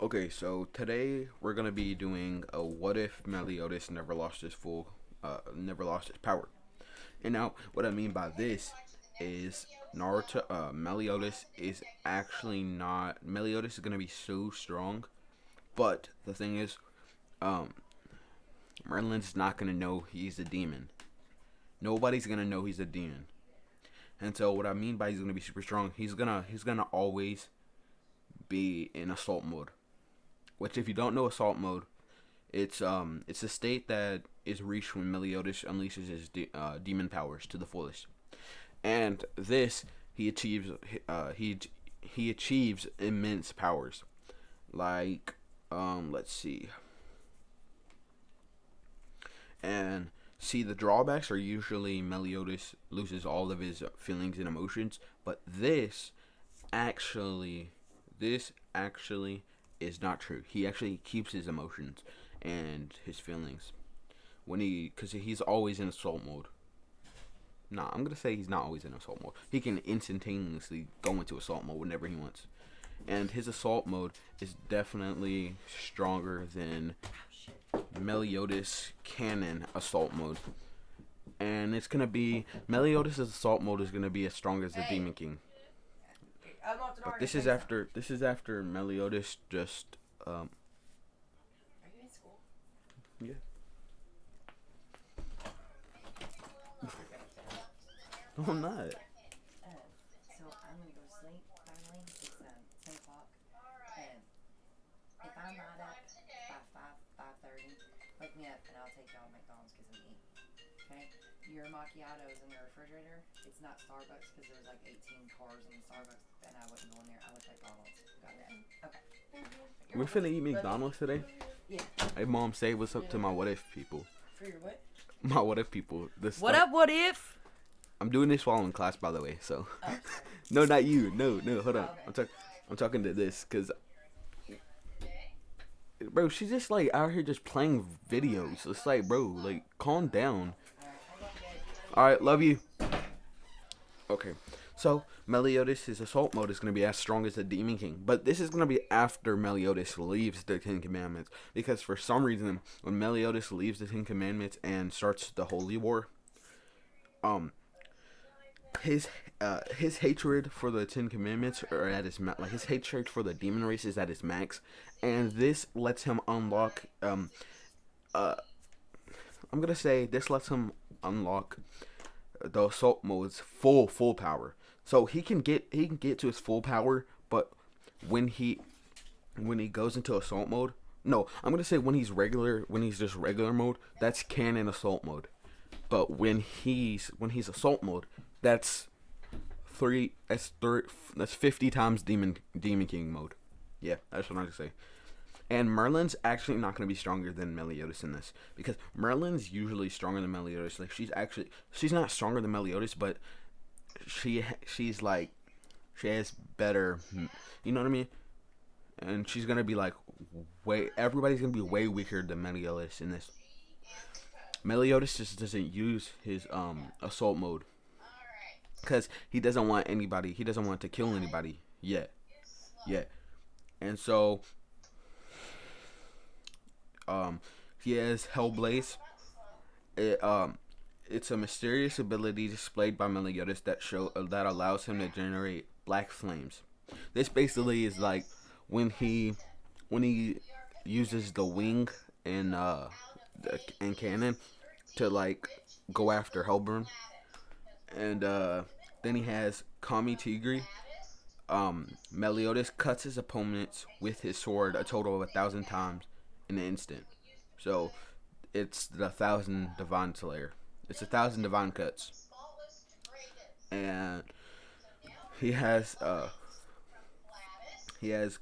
Okay, so today we're gonna be doing a what if Meliodas never lost his power. And now, what I mean by this is Meliodas is actually not. Meliodas is gonna be so strong, but the thing is, um, Merlin's not gonna know he's a demon. Nobody's gonna know he's a demon. And so, what I mean by he's gonna be super strong, he's gonna always be in assault mode. Which, if you don't know assault mode, it's a state that is reached when Meliodas unleashes his demon powers to the fullest, and this he achieves he achieves immense powers. Like, let's see, and see the drawbacks are usually Meliodas loses all of his feelings and emotions, but actually this actually is not true. He actually keeps his emotions and his feelings because he's always in assault mode. Nah, I'm gonna say he's not always in assault mode. He can instantaneously go into assault mode whenever he wants, and his assault mode is definitely stronger than Meliodas canon assault mode. And it's gonna be Meliodas' assault mode is gonna be as strong as the Demon King. But this is after Meliodas just yeah. No, I'm not. So I'm gonna go to sleep. Finally, it's 10 o'clock, and if I'm not up by 5:30, wake me up and I'll take y'all to McDonald's because I'm eating. Okay? Your macchiato's in the refrigerator. It's not Starbucks because there was like 18 cars in the Starbucks, and I wouldn't go in there. I would McDonald's. Got that? Okay. We're finna eat McDonald's today. Yeah. Hey, mom, say what's up to my what if people. For your what? My what if people. What up? What if? I'm doing this while I'm in class, by the way. So, Oh, no, not you. No, hold on. Oh, okay. I'm talking to this because, bro, she's just like out here just playing videos. It's like, bro, like calm down. All right, love you. Okay, so Meliodas' assault mode is gonna be as strong as the Demon King, but this is gonna be after Meliodas leaves the Ten Commandments, because for some reason when Meliodas leaves the Ten Commandments and starts the Holy War, um, his hatred for the Ten Commandments are at his like his hatred for the demon race is at his max, and this lets him unlock uh I'm gonna say this lets him unlock the assault mode's full power. So he can get to his full power, but when he when he goes into assault mode, no, I'm gonna say when he's just regular mode, that's canon assault mode. But when he's assault mode, that's that's 50 times Demon King mode. Yeah, that's what I'm gonna say. And Merlin's actually not going to be stronger than Meliodas in this, because Merlin's usually stronger than Meliodas. Like she's not stronger than Meliodas, but she's like she has better, you know what I mean? And she's gonna be like way everybody's gonna be way weaker than Meliodas in this. Meliodas just doesn't use his assault mode because he doesn't want anybody. He doesn't want to kill anybody yet. And so um he has Hellblaze. It, it's a mysterious ability displayed by Meliodas that allows him to generate black flames. This basically is like when he uses the wing in in canon to like go after Hellburn, and then he has Kami Tigri. Meliodas cuts his opponents with his sword a total of 1,000 times in an instant. So it's the 1,000 divine slayer. It's 1,000 divine cuts, and he has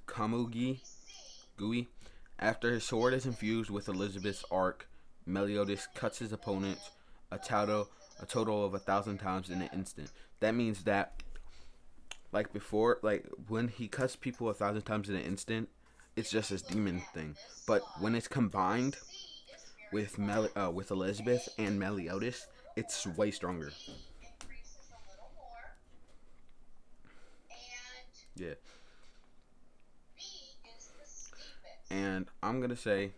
Kamugi Gui. After his sword is infused with Elizabeth's arc, Meliodas cuts his opponents a total a total of 1,000 times in an instant. That means that like before, like when he cuts people 1,000 times in an instant, it's just his demon thing. But when it's combined with Elizabeth and Meliodas, it's way stronger. Yeah. And I'm gonna say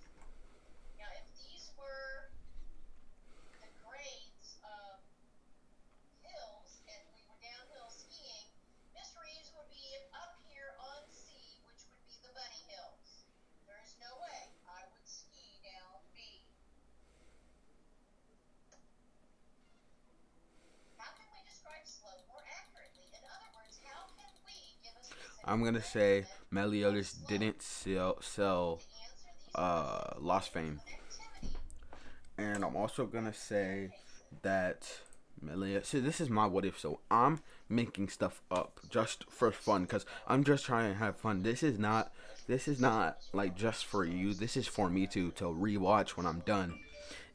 Meliodas didn't sell Lost Fame. And I'm also gonna say that Meliodas. See, this is my what if. So I'm making stuff up just for fun because I'm just trying to have fun. This is not. This is not like just for you. This is for me to rewatch when I'm done.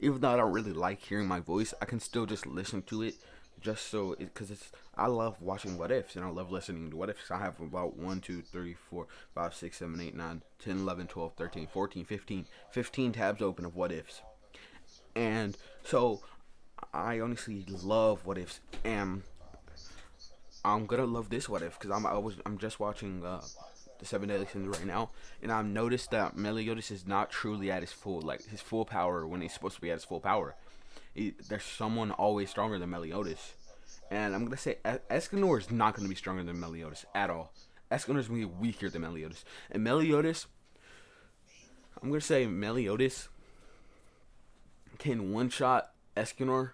Even though I don't really like hearing my voice, I can still just listen to it, just so it because it's. I love watching what ifs and I love listening to what ifs. I have about 1, 2, 3, 4, 5, 6, 7, 8, 9, 10, 11, 12, 13, 14, 15, 15 tabs open of what ifs. And so I honestly love what ifs, and I'm gonna love this what if because I'm just watching the Seven Deadly Sins right now, and I've noticed that Meliodas is not truly at his full power when he's supposed to be at his full power. There's someone always stronger than Meliodas, and I'm gonna say Escanor is not gonna be stronger than Meliodas at all. Escanor is gonna be weaker than Meliodas, and Meliodas, I'm gonna say Meliodas can one shot Escanor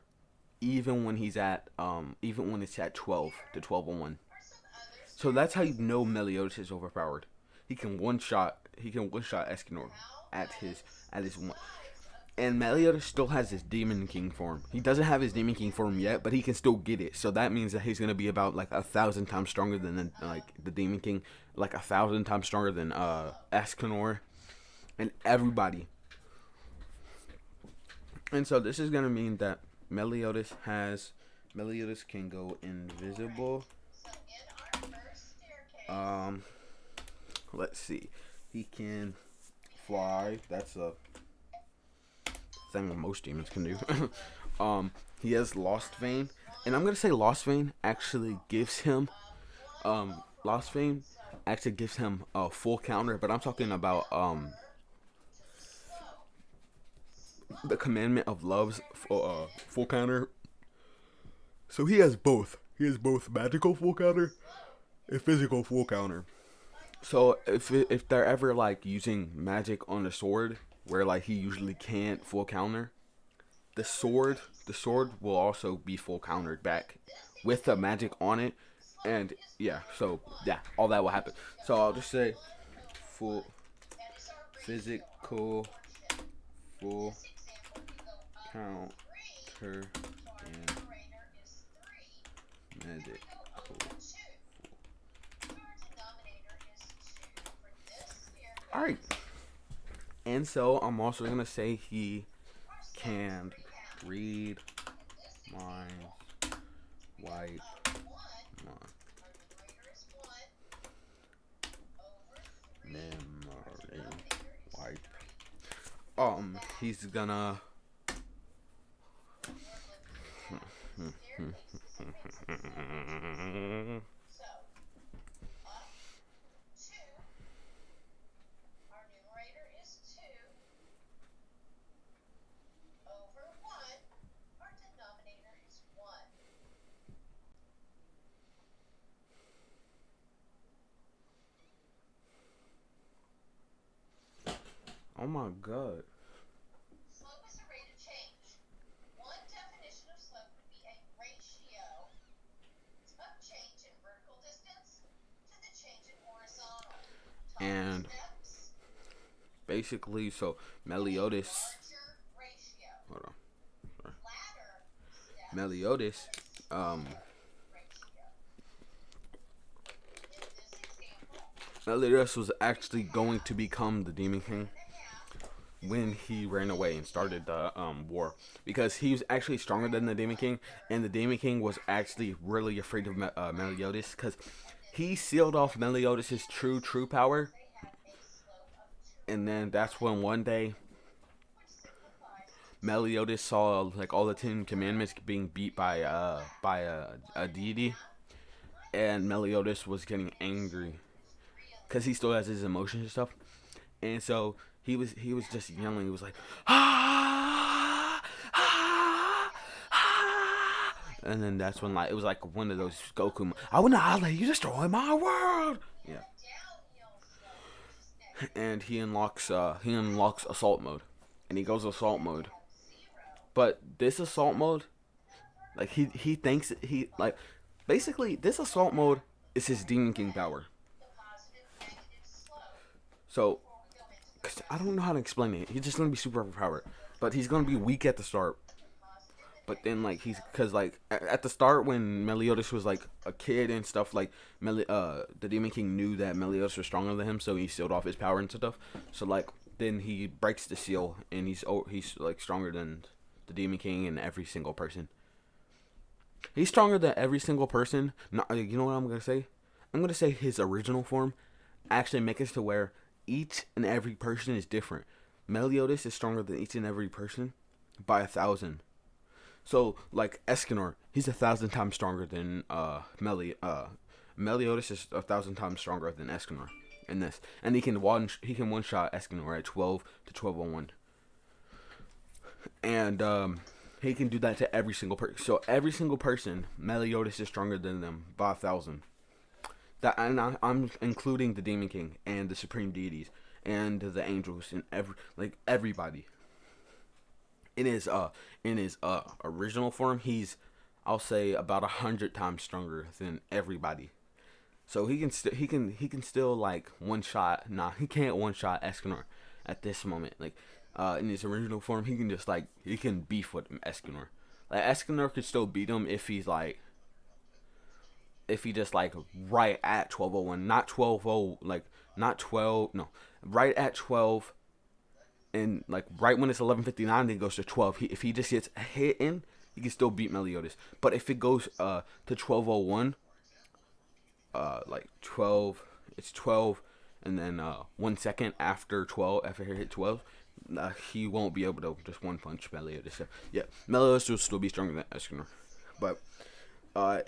even when he's at even when it's at 12 to 12 on 1. So that's how you know Meliodas is overpowered. He can one shot Escanor at his one. And Meliodas still has his Demon King form. He doesn't have his Demon King form yet, but he can still get it. So that means that he's gonna be about like 1,000 times stronger than like the Demon King, like 1,000 times stronger than Escanor and everybody. And so this is gonna mean that Meliodas can go invisible. Um, let's see, he can fly. That's a thing that most demons can do. He has Lost Vein, and I'm gonna say Lost Vein actually gives him a full counter. But I'm talking about the commandment of love's full counter. So he has both. He has both magical full counter and physical full counter. So if they're ever like using magic on the sword, where like he usually can't full counter, the sword will also be full countered back with the magic on it, and yeah, so yeah, all that will happen. So I'll just say full physical full counter and magic. All right, and so I'm also gonna say he can read minds, wipe my memory, wipe. He's gonna. Oh my god. And basically, so Meliodas. Hold on. Sorry. Meliodas. Um. Meliodas was actually going to become the Demon King when he ran away and started the war, because he was actually stronger than the Demon King, and the Demon King was actually really afraid of Meliodas because he sealed off Meliodas' true power. And then that's when one day Meliodas saw like all the 10 Commandments being beat by a deity, and Meliodas was getting angry because he still has his emotions and stuff. And so he was just yelling. He was like, ah, ah, ah. And then that's when like it was like one of those Goku. I would not let you destroy my world. Yeah. And he unlocks assault mode, and he goes assault mode. But this assault mode, like he thinks he like basically this assault mode is his Demon King power. So, cause I don't know how to explain it. He's just gonna be super overpowered, but he's gonna be weak at the start. But then like he's because like at the start when Meliodas was like a kid and stuff like the Demon King knew that Meliodas was stronger than him, so he sealed off his power and stuff. So like then he breaks the seal and he's like stronger than the Demon King and every single person. He's stronger than every single person. Not, you know what I'm gonna say? I'm gonna say his original form actually makes it to where each and every person is different. Meliodas is stronger than each and every person by 1,000. So like Escanor, he's 1,000 times stronger than Meliodas is 1,000 times stronger than Escanor in this, and he can one shot Escanor at 12 to 1201, and he can do that to every single person. So every single person, Meliodas is stronger than them by 1,000. That and I'm including the Demon King and the Supreme Deities and the angels and everybody. In his original form, he's I'll say about 100 times stronger than everybody. So he can still like one shot. Nah, he can't one shot Escanor at this moment. Like in his original form, he can just like he can beef with Escanor. Like Escanor could still beat him if he just like right at 1201, not 120, like not 12, no, right at 12, and like right when it's 11:59, then it goes to 12. If he just gets a hit in, he can still beat Meliodas. But if it goes to 1201, like 12, it's 12, and then 1 second after 12, after he hit 12, he won't be able to just one punch Meliodas. So, yeah, Meliodas will still be stronger than Escanor, but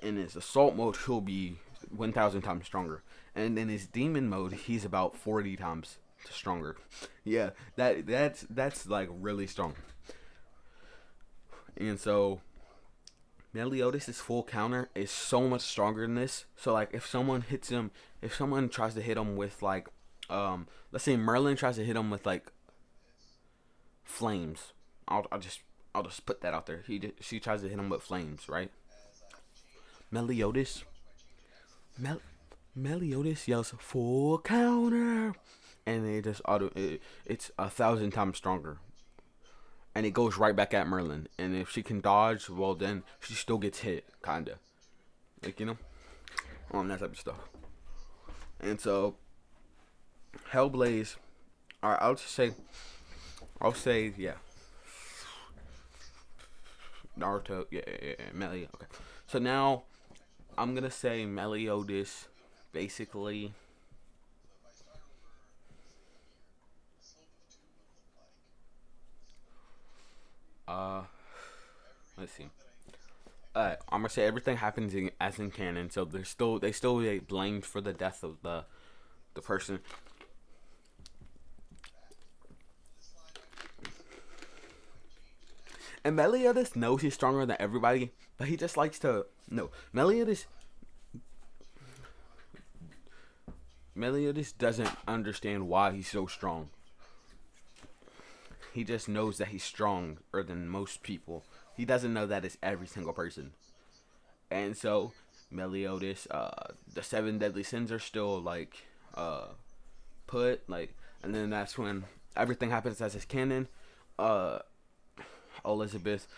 in his assault mode, he'll be 1,000 times stronger, and in his demon mode, he's about 40 times stronger. Yeah, that's like really strong. And so Meliodas' full counter is so much stronger than this. So like if someone tries to hit him with like let's say Merlin tries to hit him with like flames. I'll just put that out there. She tries to hit him with flames, right? Meliodas Mel, Meliodas yells full counter, and it's 1,000 times stronger, and it goes right back at Merlin. And if she can dodge, well then she still gets hit, kinda, like on that type of stuff. And so Hellblaze, alright, I'll say yeah, Naruto, yeah, Meliodas. Okay, so now I'm gonna say Meliodas, basically. Uh, let's see. I'm gonna say everything happens as in canon, so they still get blamed for the death of the person. And Meliodas knows he's stronger than everybody, but he just likes to no. Meliodas doesn't understand why he's so strong. He just knows that he's stronger than most people. He doesn't know that it's every single person. And so Meliodas, the seven deadly sins are still like put like, and then that's when everything happens as is canon. Uh, Elizabeth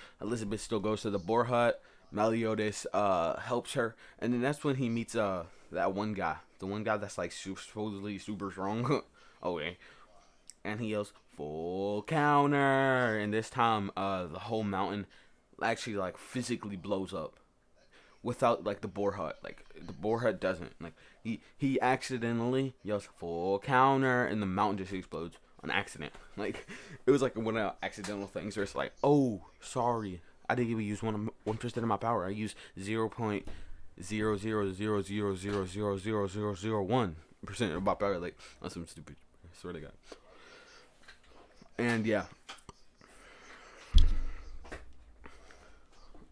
still goes to the boar hut. Meliodas helps her, and then that's when he meets that one guy, the one guy that's like supposedly super strong. Okay, and he yells full counter, and this time the whole mountain actually like physically blows up without like the boar hut. Like the boar hut doesn't. Like he accidentally yells full counter, and the mountain just explodes on accident. Like it was like one of the accidental things where it's like, oh, sorry, I didn't even use 1% of my power. I used 0.0000000001% of my power. Like that's some stupid. I swear to God. And yeah,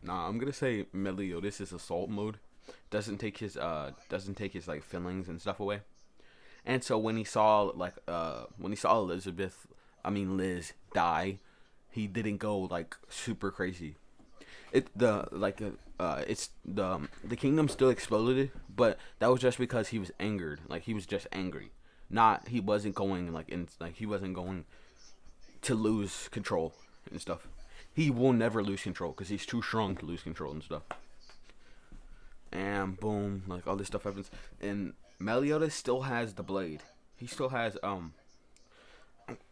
nah, I'm gonna say Meliodas' assault mode doesn't take his like feelings and stuff away. And so when he saw Liz die, he didn't go like super crazy. It's the kingdom still exploded, but that was just because he was angered. Like he was just angry. Not he wasn't going he wasn't going to lose control and stuff. He will never lose control because he's too strong to lose control and stuff. And boom, like all this stuff happens. And Meliodas still has the blade. He still has I'm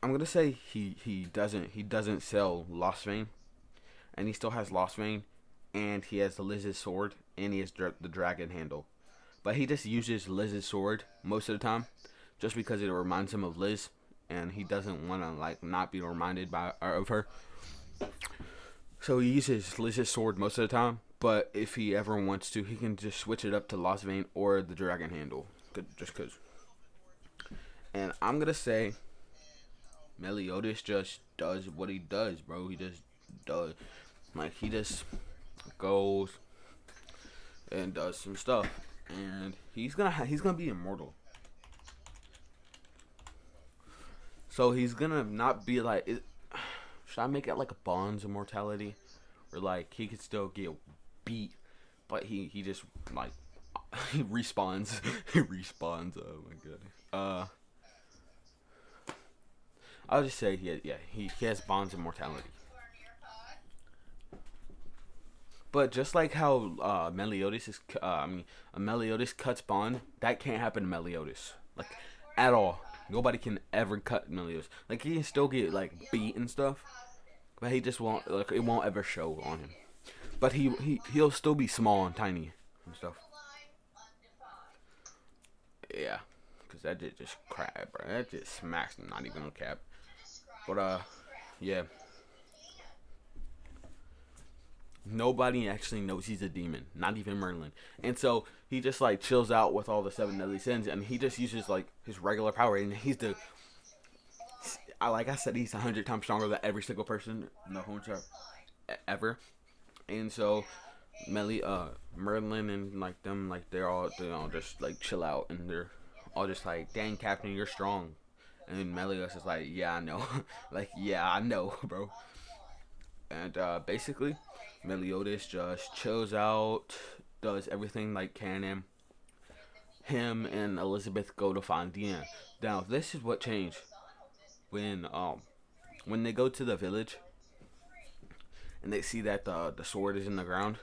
gonna say he doesn't sell Lost Vein, and he still has Lost Vein, and he has the Liz's sword, and he has the dragon handle. But he just uses Liz's sword most of the time, just because it reminds him of Liz, and he doesn't want to like not be reminded of her. So he uses Liz's sword most of the time. But if he ever wants to, he can just switch it up to Lost Vein or the dragon handle, just cause. And I'm gonna say Meliodas just does what he does, bro. He just does. Like he just goes and does some stuff, and he's gonna be immortal. So he's gonna not be like. Should I make it like a Bond's immortality, or like he could still get beat, but he just like he respawns. He respawns. Oh my god. I'll just say he has Bond's immortality. But just like how Meliodas cuts Bond, that can't happen to Meliodas, like at all. Nobody can ever cut Meliodas. Like he can still get like beat and stuff, but he just won't like it won't ever show on him. But he'll still be small and tiny and stuff. Yeah, cause that did just crap, bro. That just smacks. Not even on cap. But yeah. Nobody actually knows he's a demon, not even Merlin. And so he just like chills out with all the seven deadly sins, and he just uses like his regular power, and he's like I said, he's 100 times stronger than every single person in the whole entire ever. And so Merlin and like them, like they're all just like chill out, and they're all just like, "Dang, Captain, you're strong." And Meliodas is like, "Yeah, I know," like, "Yeah, I know, bro." And basically, Meliodas just chills out, does everything like Canem. Him and Elizabeth go to find Deanne. Now, this is what changed when when they go to the village and they see that the sword is in the ground.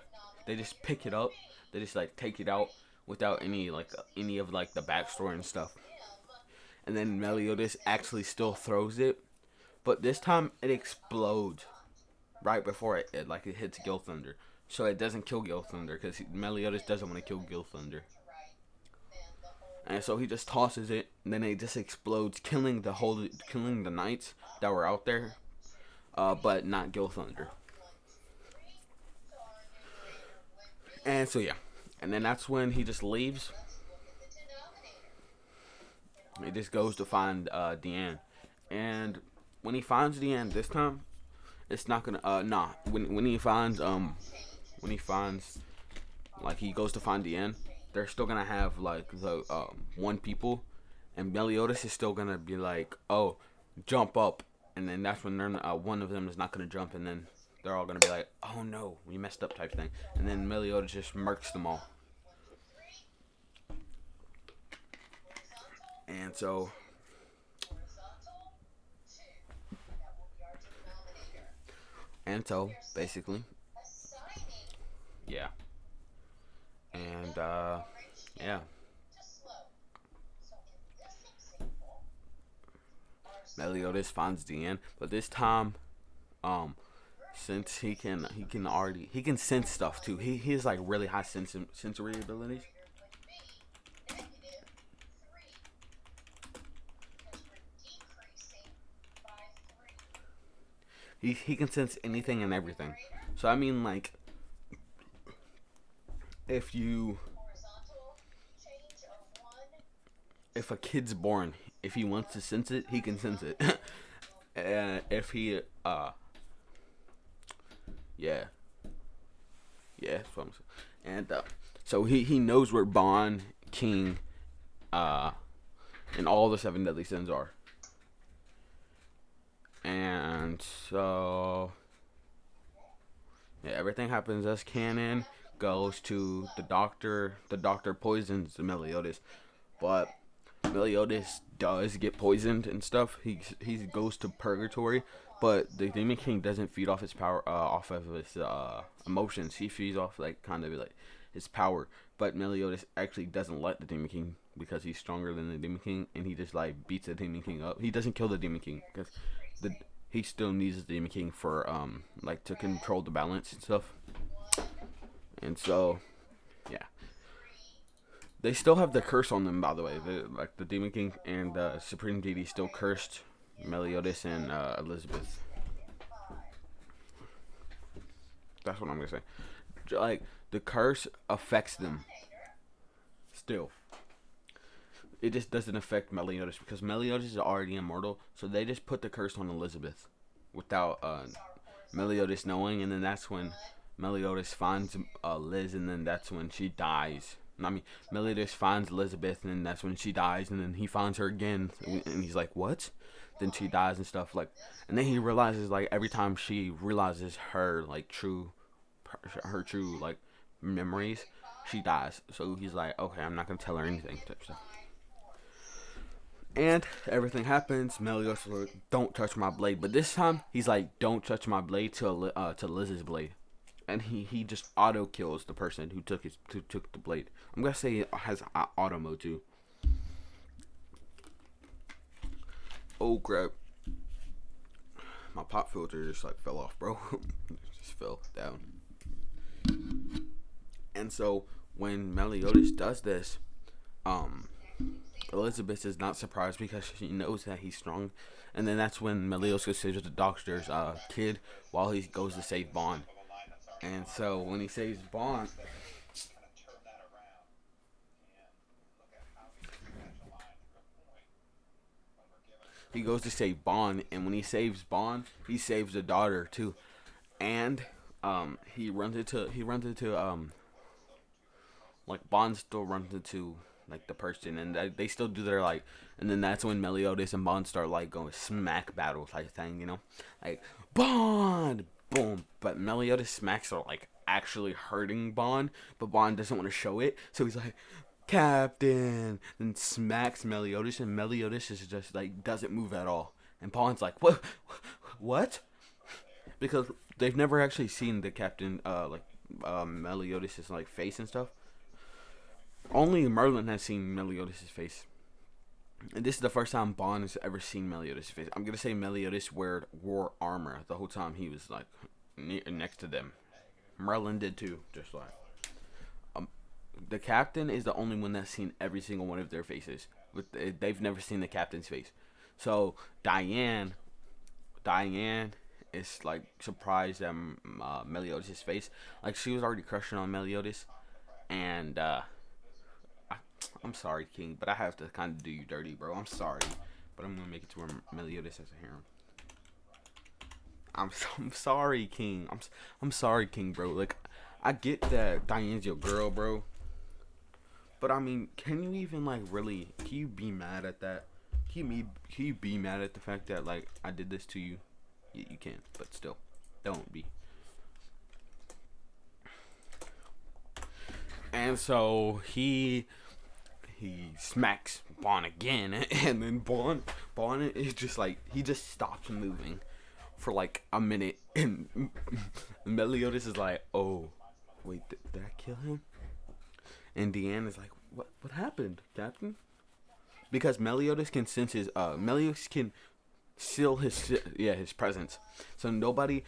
They just pick it up. They just like take it out without any of like the backstory and stuff. And then Meliodas actually still throws it, but this time it explodes right before it hits Gilthunder. So it doesn't kill Gilthunder because Meliodas doesn't want to kill Gilthunder. And so he just tosses it, and then it just explodes, killing the knights that were out there, but not Gilthunder. And so yeah, and then that's when he just leaves. He just goes to find Deanne, and when he finds Deanne this time, it's not gonna nah. When he finds like he goes to find Deanne, they're still gonna have like the one people, and Meliodas is still gonna be like, "Oh, jump up," and then that's when one of them is not gonna jump, and then they're all gonna be like, "Oh no, we messed up," type thing, and then Meliodas just murks them all. And so basically, yeah, and yeah, Meliodas finds Deanne, but this time, um, since he can sense stuff too. He has like really high sensory abilities. He can sense anything and everything. So I mean, like, if you if a kid's born, if he wants to sense it, he can sense it. And if he yeah, yeah, that's what I'm saying. And so he knows where Bond, King, uh, and all the seven deadly sins are. And so yeah, everything happens as canon. Goes to the doctor. The doctor poisons Meliodas, but Meliodas does get poisoned and stuff. He goes to purgatory, but the Demon King doesn't feed off his power, off of his emotions. He feeds off like kind of like his power. But Meliodas actually doesn't let the Demon King because he's stronger than the Demon King, and he just like beats the Demon King up. He doesn't kill the Demon King because the he still needs the Demon King for like to control the balance and stuff. And so yeah, they still have the curse on them, by the way. Like the Demon King and the Supreme Deity still cursed Meliodas and Elizabeth. That's what I'm gonna say. Like the curse affects them still. It just doesn't affect Meliodas because Meliodas is already immortal. So they just put the curse on Elizabeth without Meliodas knowing, and then that's when Meliodas finds Liz, and then that's when she dies. I mean, Meliodas finds Elizabeth, and then that's when she dies, and then he finds her again, and he's like, "What?" Then she dies and stuff like, and then he realizes like every time she realizes her like her true like memories, she dies. So he's like, "Okay, I'm not gonna tell her anything." Type stuff. And everything happens. Meliodas is like, "Don't touch my blade," but this time he's like, "Don't touch my blade to Liz's blade." And he just auto kills the person who took the blade. I'm gonna say it has auto mode too. Oh crap! My pop filter just like fell off, bro. It just fell down. And so when Meliodas does this, um, Elizabeth is not surprised because she knows that he's strong. And then that's when Meliodas saves the doctor's kid while he goes to save Bond. And so when he saves Bond, he goes to save Bond, and when he saves Bond, he saves the daughter too. And he runs into like Bond still runs into like the person, and they still do their like, and then that's when Meliodas and Bond start like going smack battle type thing, like Bond, boom. But Meliodas smacks are like actually hurting Bond, but Bond doesn't want to show it, so he's like, Captain, and smacks Meliodas, and Meliodas is just like doesn't move at all, and Bond's like, what? Because they've never actually seen the Captain, Meliodas' like face and stuff. Only Merlin has seen Meliodas' face. And this is the first time Bond has ever seen Meliodas' face. I'm gonna say Meliodas wore armor the whole time he was like next to them. Merlin did too, just like um, the captain is the only one that's seen every single one of their faces. They've never seen the captain's face. So Diane is like surprised at Meliodas' face. Like she was already crushing on Meliodas, and I'm sorry, King, but I have to kind of do you dirty, bro. I'm sorry, but I'm gonna make it to where Meliodas has a harem. I'm sorry, King. I'm sorry, King, bro. Like, I get that Diane's your girl, bro. But I mean, can you even like really? Can you be mad at that? Can you be mad at the fact that like I did this to you? You can, but still, don't be. And so he smacks Bond again, and then Bond is just like he just stops moving for like a minute, and Meliodas is like, "Oh, wait, did I kill him?" And Deanne is like, "What happened, Captain?" Because Meliodas can sense his Meliodas can seal his presence, so nobody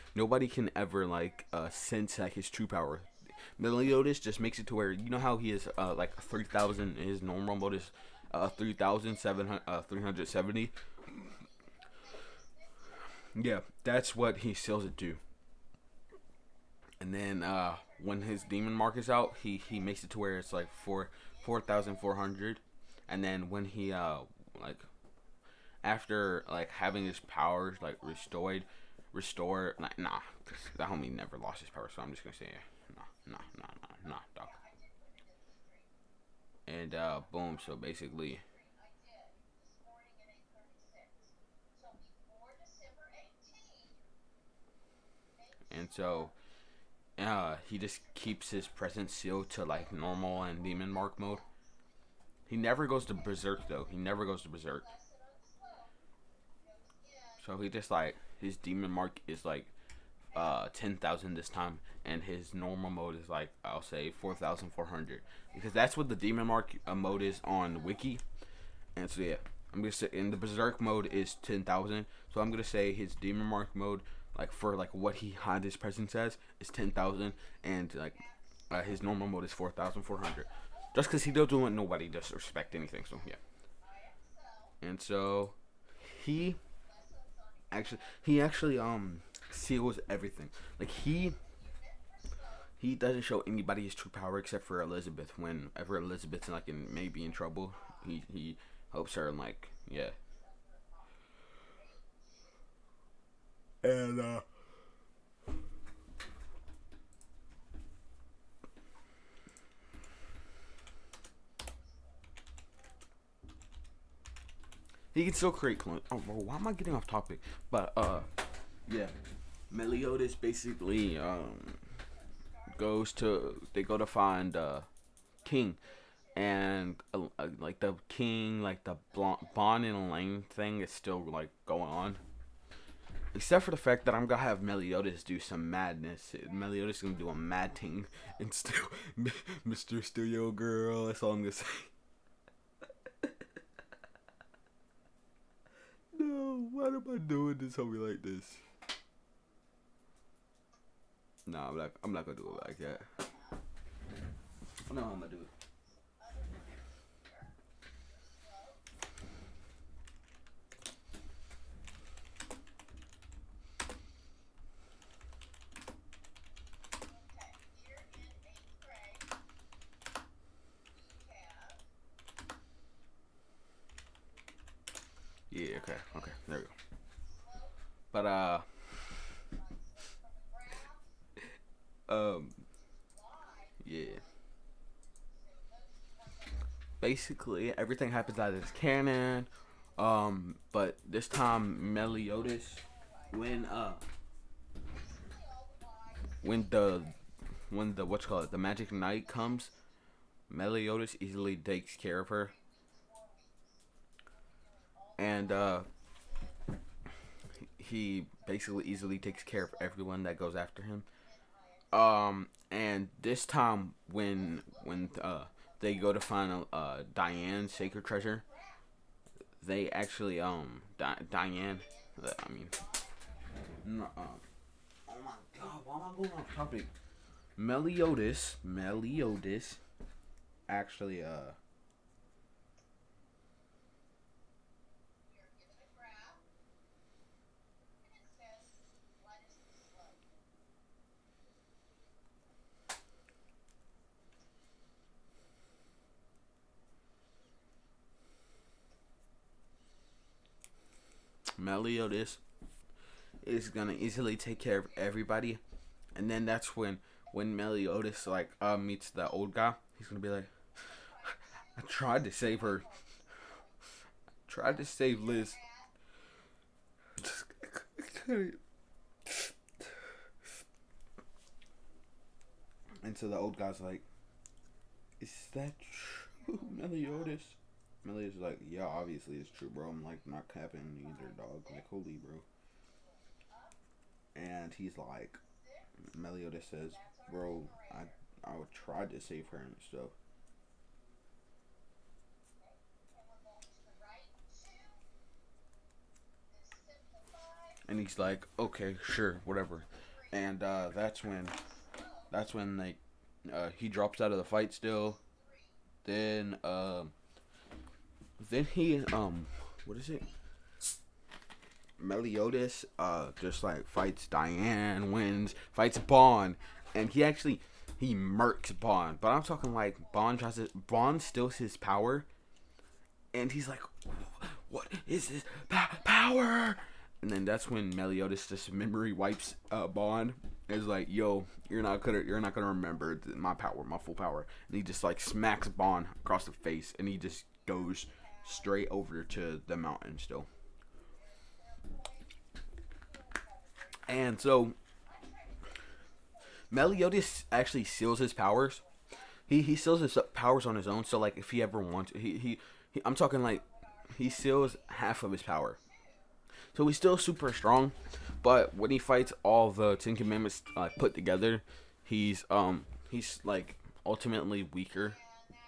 can ever like sense like his true power. Meliodas just makes it to where you know how he is like 3,000. His normal mode is 3,770. Yeah, that's what he seals it to. And then when his demon mark is out, he makes it to where it's like 4,400. And then when he like after like having his powers like restored. Like, nah, that homie never lost his power. So I'm just gonna say, nah, nah, nah, nah, nah, dog. And boom. So basically, and so he just keeps his presence sealed to like normal and demon mark mode. He never goes to berserk though. He never goes to berserk. So he just like his demon mark is like 10,000 this time, and his normal mode is like I'll say 4,400 because that's what the demon mark mode is on Wiki. And so yeah, I'm gonna say in the berserk mode is 10,000. So I'm gonna say his demon mark mode like for like what he had his presence as is 10,000, and like his normal mode is 4,400. Just because he doesn't want nobody to disrespect anything. So yeah, and so he he actually seals everything. Like he doesn't show anybody his true power except for Elizabeth. Whenever Elizabeth's like maybe in trouble, he helps her and like yeah. And he can still create clones. Oh, bro, why am I getting off topic? But yeah, Meliodas basically they go to find King, and like the king, like the Bond and Elaine thing is still like going on. Except for the fact that I'm gonna have Meliodas do some madness. Meliodas is gonna do a mad thing and still, Mr. Studio Girl. That's all I'm gonna say. No, why am I doing this? Homie like this? Nah, I'm not gonna do it like that. I know how I'm gonna do it. Yeah, okay, there we go. But um, yeah. Basically, everything happens out of this canon. But this time Meliodas, when uh, when the what's called the magic night comes, Meliodas easily takes care of her, and he basically easily takes care of everyone that goes after him. And this time when they go to find Diane's sacred treasure, they actually Diane, I mean, no, oh my god, why am I going off topic? Meliodas actually Meliodas is gonna easily take care of everybody, and then that's when Meliodas like meets the old guy, he's gonna be like, I tried to save her, tried to save Liz, just couldn't. And so the old guy's like, is that true, Meliodas? Meliodas is like, yeah, obviously it's true, bro. I'm like not capping either, dog. Like, holy, bro. And he's like, Meliodas says, bro, I tried to save her and stuff. And he's like, okay, sure, whatever. And that's when like he drops out of the fight still. Then then he what is it? Meliodas just like fights Diane, wins, fights Bond, and he murks Bond. But I'm talking like Bond steals his power, and he's like, what is this power? And then that's when Meliodas just memory wipes Bond. It's like, yo, you're not gonna remember my power, my full power. And he just like smacks Bond across the face, and he just goes straight over to the mountain still. And so Meliodas actually seals his powers. He seals his powers on his own. So like if he ever wants, he I'm talking like he seals half of his power. So he's still super strong, but when he fights all the Ten Commandments put together, he's like ultimately weaker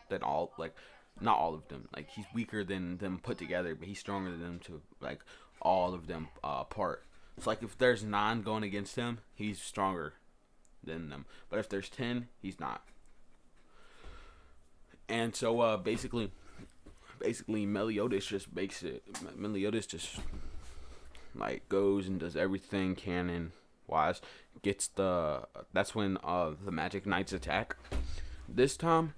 than all like not all of them. Like he's weaker than them put together, but he's stronger than them to like all of them apart. So like if there's 9 going against him, he's stronger than them. But if there's 10, he's not. And so basically Meliodas just makes it. Meliodas just like goes and does everything canon wise. Gets the that's when the Magic Knights attack. This time,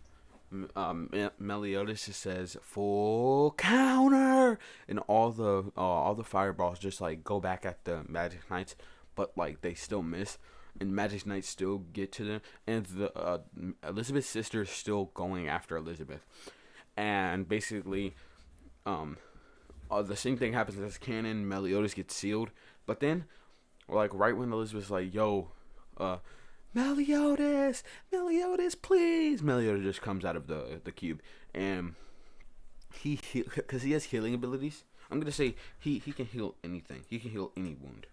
Meliodas just says full counter, and all the fireballs just like go back at the Magic Knights, but like they still miss, and Magic Knights still get to them, and the Elizabeth's sister is still going after Elizabeth, and basically, um, the same thing happens as canon. Meliodas gets sealed, but then, like right when Elizabeth's like, "Yo, uh, Meliodas, Meliodas, please!" Meliodas just comes out of the cube, and because he has healing abilities. I'm gonna say he can heal anything. He can heal any wound.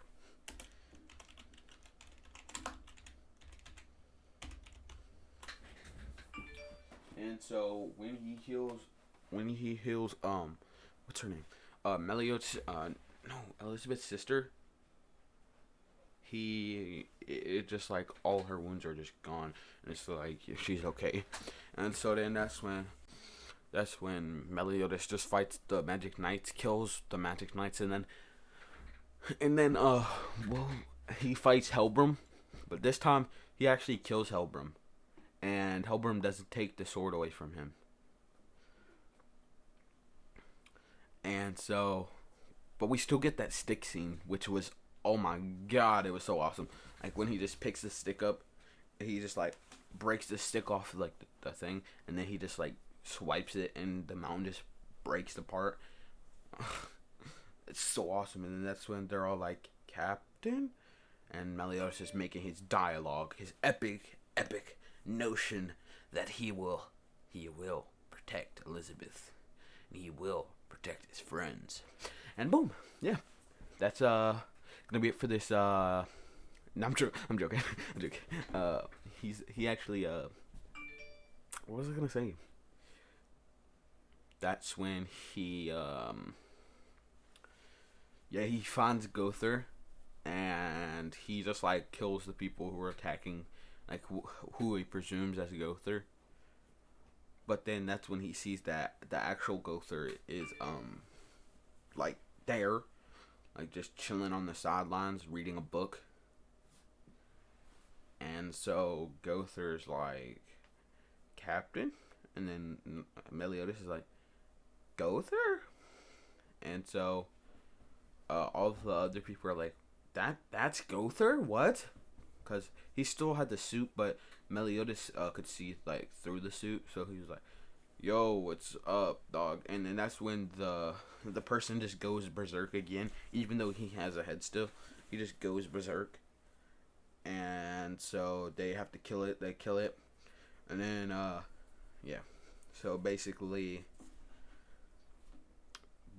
And so when he heals, what's her name? Meliodas, no, Elizabeth's sister. It just like all her wounds are just gone, and it's like she's okay. And so then that's when Meliodas just fights the Magic Knights, kills the Magic Knights, and then well, he fights Helbram, but this time he actually kills Helbram, and Helbram doesn't take the sword away from him. And so, but we still get that stick scene, which was, oh my god, it was so awesome. Like when he just picks the stick up, he just like breaks the stick off like the thing, and then he just like swipes it, and the mountain just breaks apart. It's so awesome. And then that's when they're all like, Captain, and Meliodas is making his dialogue, his epic notion that he will protect Elizabeth, and he will protect his friends. And boom, yeah, that's gonna be it for this. No, I'm joking. I'm joking. He actually what was I gonna say? That's when yeah, he finds Gother, and he just like kills the people who are attacking, like who he presumes as Gother. But then that's when he sees that the actual Gother is like there, like just chilling on the sidelines reading a book. And so Gother's like, Captain, and then Meliodas is like, Gother, and so all the other people are like, that's Gother, what? Because he still had the suit, but Meliodas could see like through the suit, so he was like, "Yo, what's up, dog?" And then that's when the person just goes berserk again, even though he has a head still. He just goes berserk, and so they have to kill it. They kill it, and then yeah. So basically,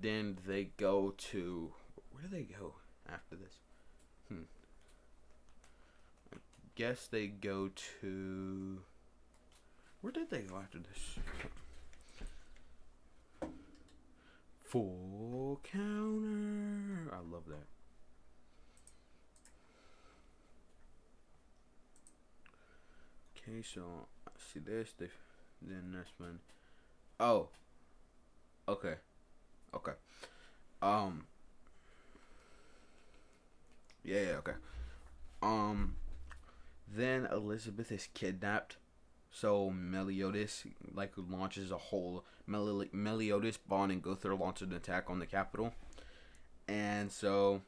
then they go to, where do they go after this? Guess they go to, where did they go after this? Full counter. I love that. Okay, so I see this. Then this one. Oh, okay, okay. Um, yeah, okay. Um, then Elizabeth is kidnapped. So Meliodas like launches a whole Meliodas, Bond, and Gunther launch an attack on the capital, and so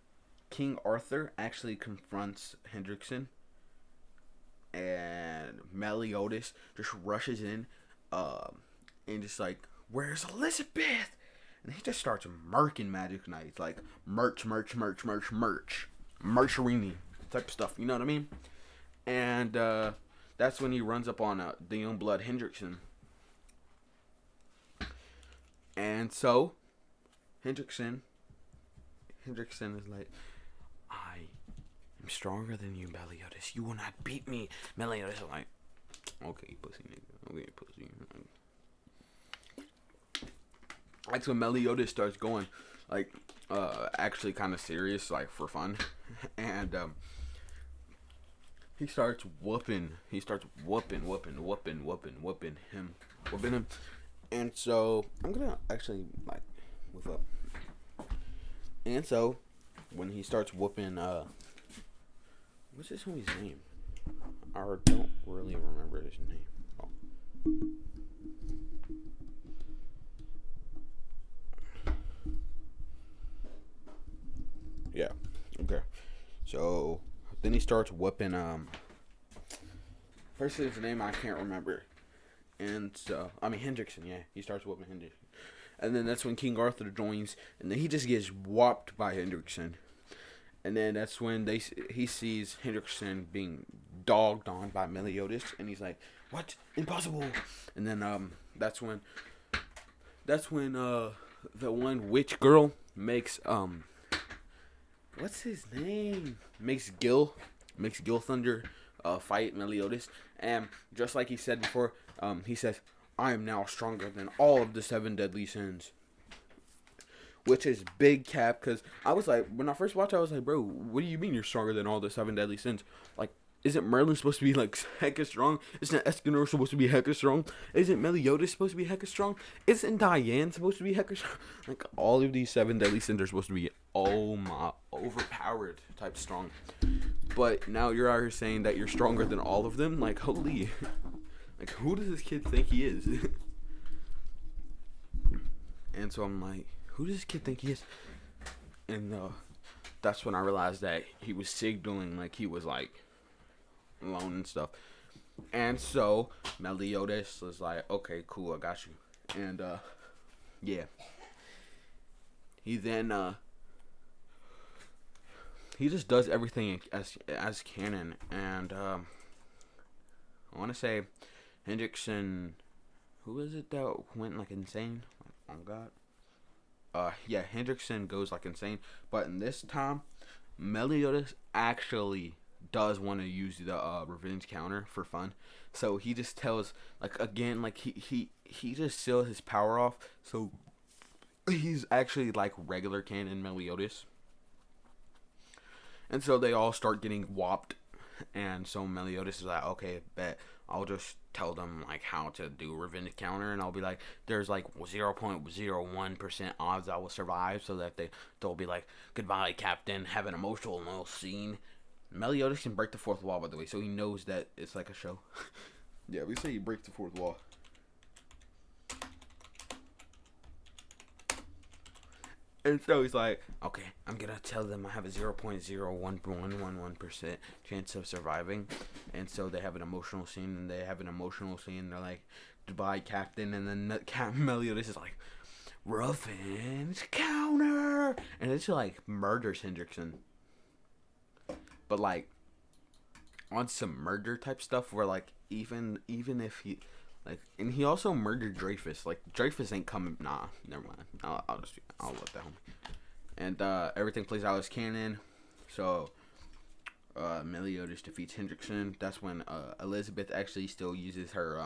King Arthur actually confronts Hendrickson, and Meliodas just rushes in, and just like, "Where's Elizabeth?" And he just starts murking Magic Knights, like mercherini type of stuff. You know what I mean? And that's when he runs up on the Youngblood Hendrickson, and so Hendrickson is like, "I am stronger than you, Meliodas. You will not beat me." Meliodas is like, "Okay, pussy nigga. Okay, pussy." That's when Meliodas starts going, like, actually kind of serious, like, for fun. And, he starts whooping. He starts whooping him. Whooping him. And so, I'm gonna actually, like, whip up. And so, when he starts whooping, what's this homie's name? I don't really remember his name. Oh. Yeah. Okay. So then he starts whooping. First his name I can't remember, and so I mean Hendrickson. Yeah, he starts whooping Hendrickson, and then that's when King Arthur joins, and then he just gets whopped by Hendrickson, and then that's when he sees Hendrickson being dogged on by Meliodas, and he's like, "What? Impossible!" And then that's when the one witch girl makes what's his name? Makes Gil Thunder fight Meliodas, and just like he said before, he says, "I am now stronger than all of the seven deadly sins," which is big cap. Because I was like, when I first watched, I was like, "Bro, what do you mean you're stronger than all the seven deadly sins? Like, isn't Merlin supposed to be like hecka strong? Isn't Escanor supposed to be hecka strong? Isn't Meliodas supposed to be hecka strong? Isn't Diane supposed to be hecka strong? Like all of these seven deadly sins are supposed to be, oh my, overpowered type strong. But now you're out here saying that you're stronger than all of them? Like, holy, like who does this kid think he is?" And so I'm like, who does this kid think he is? And that's when I realized that he was signaling like he was like alone and stuff. And so Meliodas was like, "Okay, cool, I got you." And yeah, he then he just does everything as canon. And I want to say Hendrickson, who is it that went like insane? Like, oh God. Yeah, Hendrickson goes like insane, but in this time, Meliodas actually does want to use the revenge counter for fun. So he just tells, like, again, like he just seals his power off. So he's actually like regular canon Meliodas, and so they all start getting whopped. And so Meliodas is like, "Okay, bet I'll just tell them like how to do revenge counter, and I'll be like, there's like 0.01% odds I will survive, so that they'll be like, 'Goodbye, Captain,' have an emotional little scene." Meliodas can break the fourth wall, by the way, so he knows that it's like a show. Yeah, we say he breaks the fourth wall. And so he's like, "Okay, I'm gonna tell them I have a 0.0111% chance of surviving." And so they have an emotional scene, and they have an emotional scene. They're like, "Goodbye, Captain." And then Captain Meliodas is like, "Revenge counter," and it's like murders Hendrickson, but like on some murder type stuff, where like even if he like, and he also murdered Dreyfus. Like Dreyfus ain't coming. Nah, never mind. I'll let that homie. And everything plays out as canon. So Meliodas defeats Hendrickson. That's when Elizabeth actually still uses her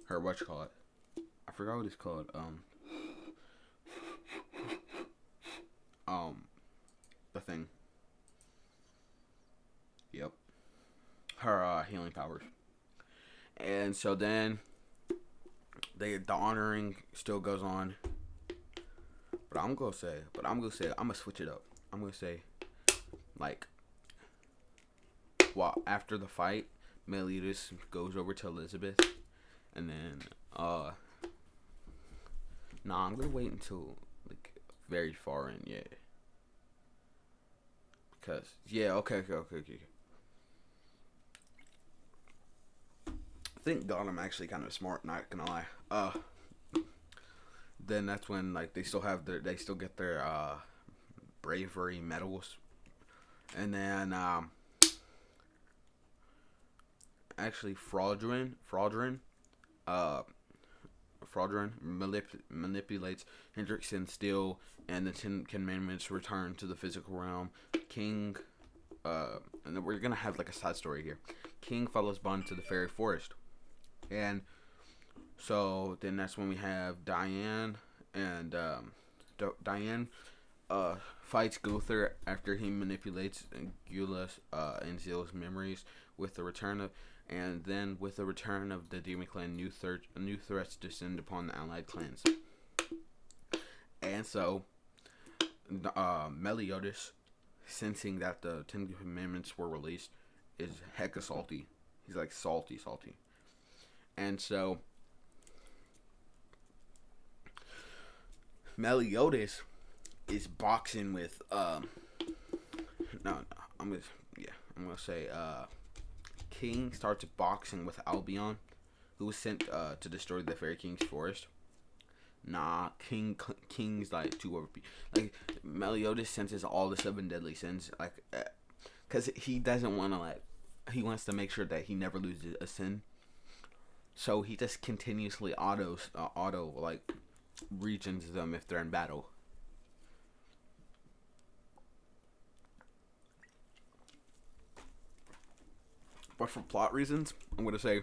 what you call it. I forgot what it's called. Um the thing. Yep. Her healing powers. And so then the honoring still goes on. But I'm gonna say I'm gonna switch it up. I'm gonna say, like, well, after the fight, Meliodas goes over to Elizabeth, and then nah, I'm gonna wait until like very far in, yeah. Because yeah, okay. Thank God I'm actually kind of smart. Not gonna lie. Then that's when like they still get their bravery medals, and then actually uh manipulates Hendrickson still, and the Ten Commandments return to the physical realm. King, and then we're gonna have like a side story here. King follows Bond to the fairy forest, and so then that's when we have Diane, and Diane fights Gunther after he manipulates Gula's and Zill's memories with the return of, and then with the return of the Demon Clan, new threats descend upon the allied clans. And so, Meliodas, sensing that the Ten Commandments were released, is hecka salty. He's like salty. And so, Meliodas is boxing with no, I'm gonna say King starts boxing with Albion, who was sent to destroy the Fairy King's forest. Nah, King's like too over. Like Meliodas senses all the 7 deadly sins, like, cause he doesn't want to he wants to make sure that he never loses a sin. So he just continuously auto like regions them if they're in battle. But for plot reasons, I'm gonna say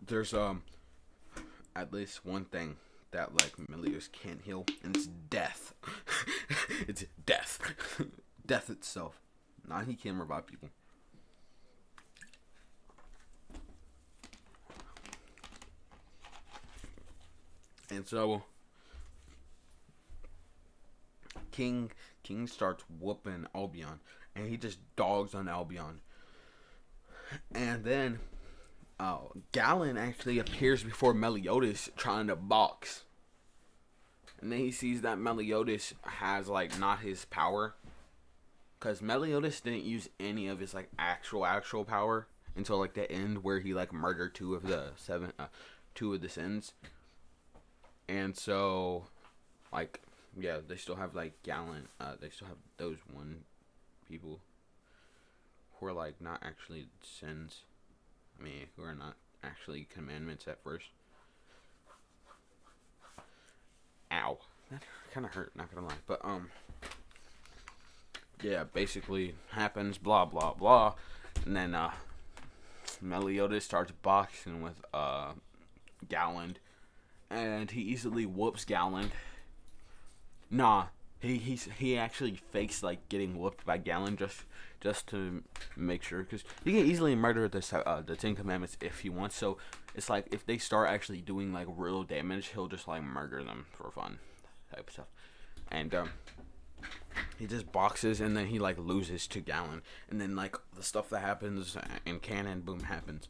there's at least one thing that like Meliodas can't heal, and it's death. It's death. Death itself. Nah, he can revive people. And so King King starts whooping Albion, and he just dogs on Albion. And then Galen actually appears before Meliodas trying to box. And then he sees that Meliodas has like not his power, because Meliodas didn't use any of his like actual power until like the end where he like murdered two of the sins. And so like yeah, they still have like Galen. They still have those one people who are like not actually sins. I mean, who are not actually commandments at first. Ow, that kind of hurt. Not gonna lie, but yeah, basically happens. Blah blah blah, and then Meliodas starts boxing with Gowland, and he easily whoops Gowland. Nah, he actually fakes like getting whooped by Galen just to make sure, because he can easily murder the Ten Commandments if he wants. So it's like if they start actually doing like real damage, he'll just like murder them for fun, type of stuff. And he just boxes, and then he like loses to Galen, and then like the stuff that happens in canon boom happens,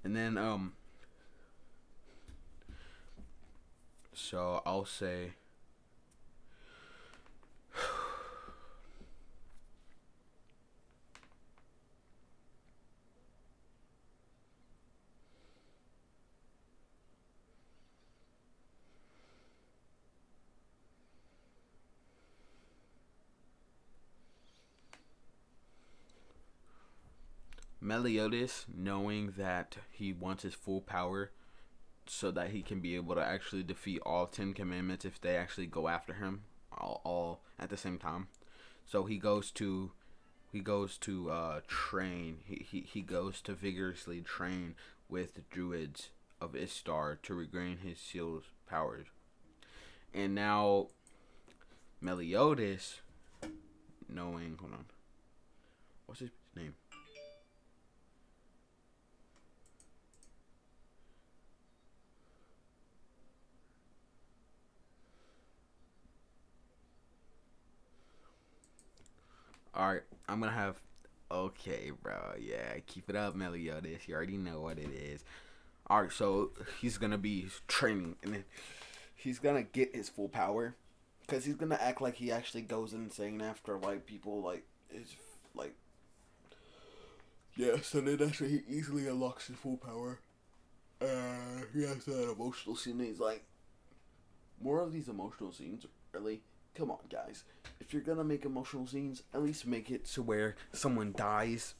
and then so I'll say Meliodas, knowing that he wants his full power so that he can be able to actually defeat all 10 commandments if they actually go after him all at the same time. So he goes to train. He goes to vigorously train with the druids of Istar to regain his seal's powers. And now Meliodas, knowing, hold on, what's his name? All right, I'm gonna have Okay, bro. Yeah, keep it up, Meliodas. You already know what it is. All right, so he's gonna be training, and then he's gonna get his full power, cause he's gonna act like he actually goes insane after like people like is like yeah. So then that's when he easily unlocks his full power. He has that emotional scene. And he's like, more of these emotional scenes, really. Come on, guys. If you're gonna make emotional scenes, at least make it to where someone dies.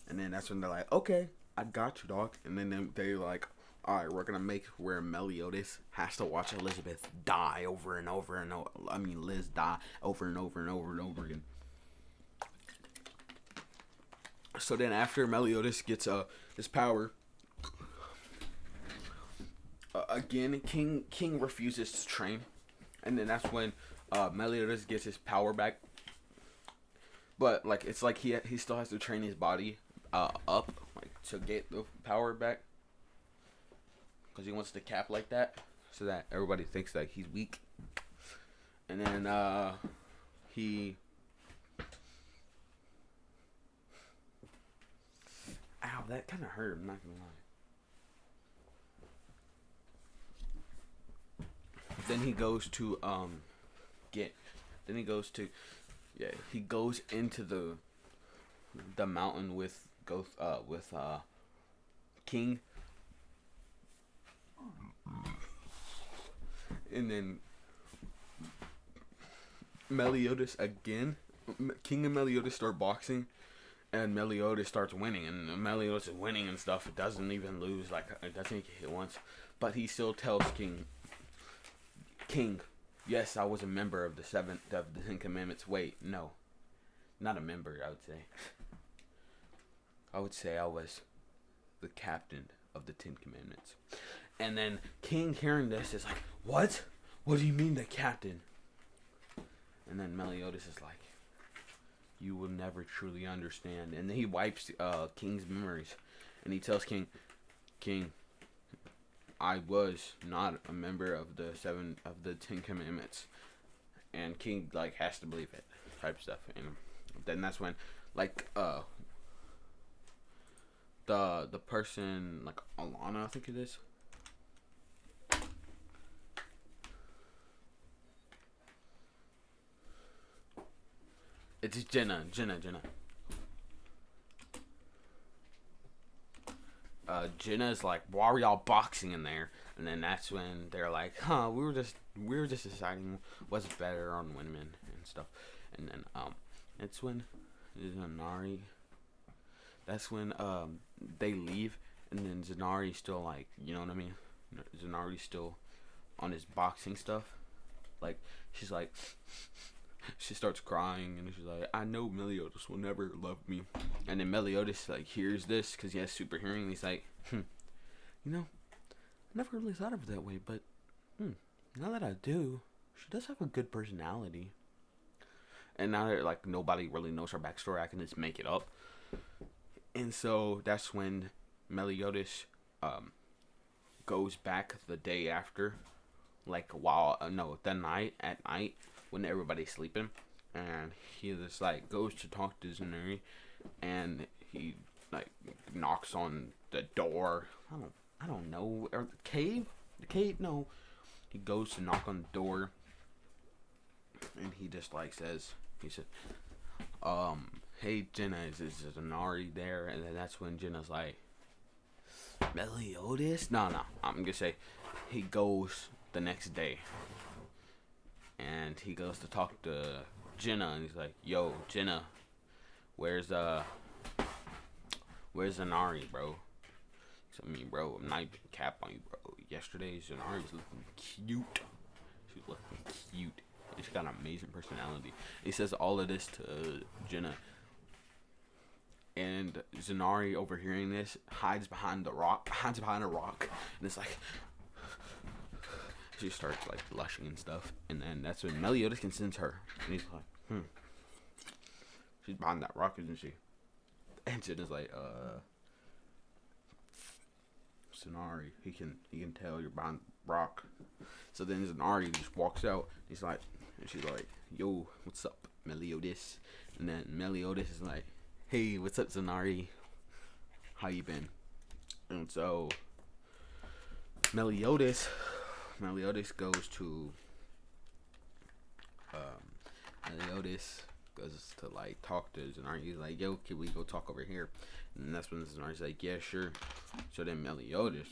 And then that's when they're like, okay, I got you, dog. And then they're like, all right, we're gonna make where Meliodas has to watch Elizabeth die over and over and over. I mean, Liz die over and over and over and over again. So then, after Meliodas gets his power, again, King refuses to train, and then that's when Meliodas gets his power back. But like, it's like he still has to train his body up like to get the power back, because he wants to cap like that, so that everybody thinks that he's weak. And then he, ow, that kind of hurt. I'm not gonna lie. Then he goes to get. Then he goes to, yeah. He goes into the mountain with King, and then Meliodas again. King and Meliodas start boxing, and Meliodas starts winning, and Meliodas is winning and stuff. It doesn't even lose, like it doesn't get hit once, but he still tells King, yes, I was a member of the 10 Commandments. Wait, no, not a member. I would say I was the captain of the 10 Commandments. And then King, hearing this, is like, what? What do you mean the captain? And then Meliodas is like, you will never truly understand. And then he wipes King's memories, and he tells King, I was not a member of the 10 Commandments. And King like has to believe it, type stuff. And then that's when like the person like Alana, I think it is. It's Jenna. Jenna's like, why are y'all boxing in there? And then that's when they're like, huh, we were just deciding what's better on women and stuff. And then it's when Zanari. That's when they leave, and then Zanari's still like, you know what I mean? Zanari's still on his boxing stuff. Like she's like, she starts crying, and she's like, I know Meliodas will never love me. And then Meliodas like hears this because he has super hearing. And he's like, you know, I never really thought of it that way, but now that I do, she does have a good personality. And now that like nobody really knows her backstory, I can just make it up. And so that's when Meliodas goes back the day after, like while the night at night when everybody's sleeping, and he just like goes to talk to Zanuri, and he like knocks on the door. I don't know, or the cave. No, he goes to knock on the door, and he just like he said, hey Jenna, is Zanari there? And then that's when Jenna's like, Meliodas? No, I'm gonna say he goes the next day, and he goes to talk to Jenna, and he's like, yo, Jenna, where's Zanari, bro? So, I mean, bro, I'm not even cap on you, bro. Yesterday, Zanari's looking cute. She's looking cute. And she's got an amazing personality. He says all of this to Jenna. And Zanari, overhearing this, hides behind a rock. And it's like, she starts like blushing and stuff. And then that's when Meliodas can sense her. And he's like, she's behind that rock, isn't she? And Jenna's like, Zanari, he can tell you're behind the rock. So then Zanari just walks out. And she's like, yo, what's up, Meliodas? And then Meliodas is like, "Hey, what's up, Zanari? How you been?" And so Meliodas, Meliodas goes to Meliodas goes to like talk to Zanari. He's like, "Yo, can we go talk over here?" And that's when Zanari's like, "Yeah, sure." So then Meliodas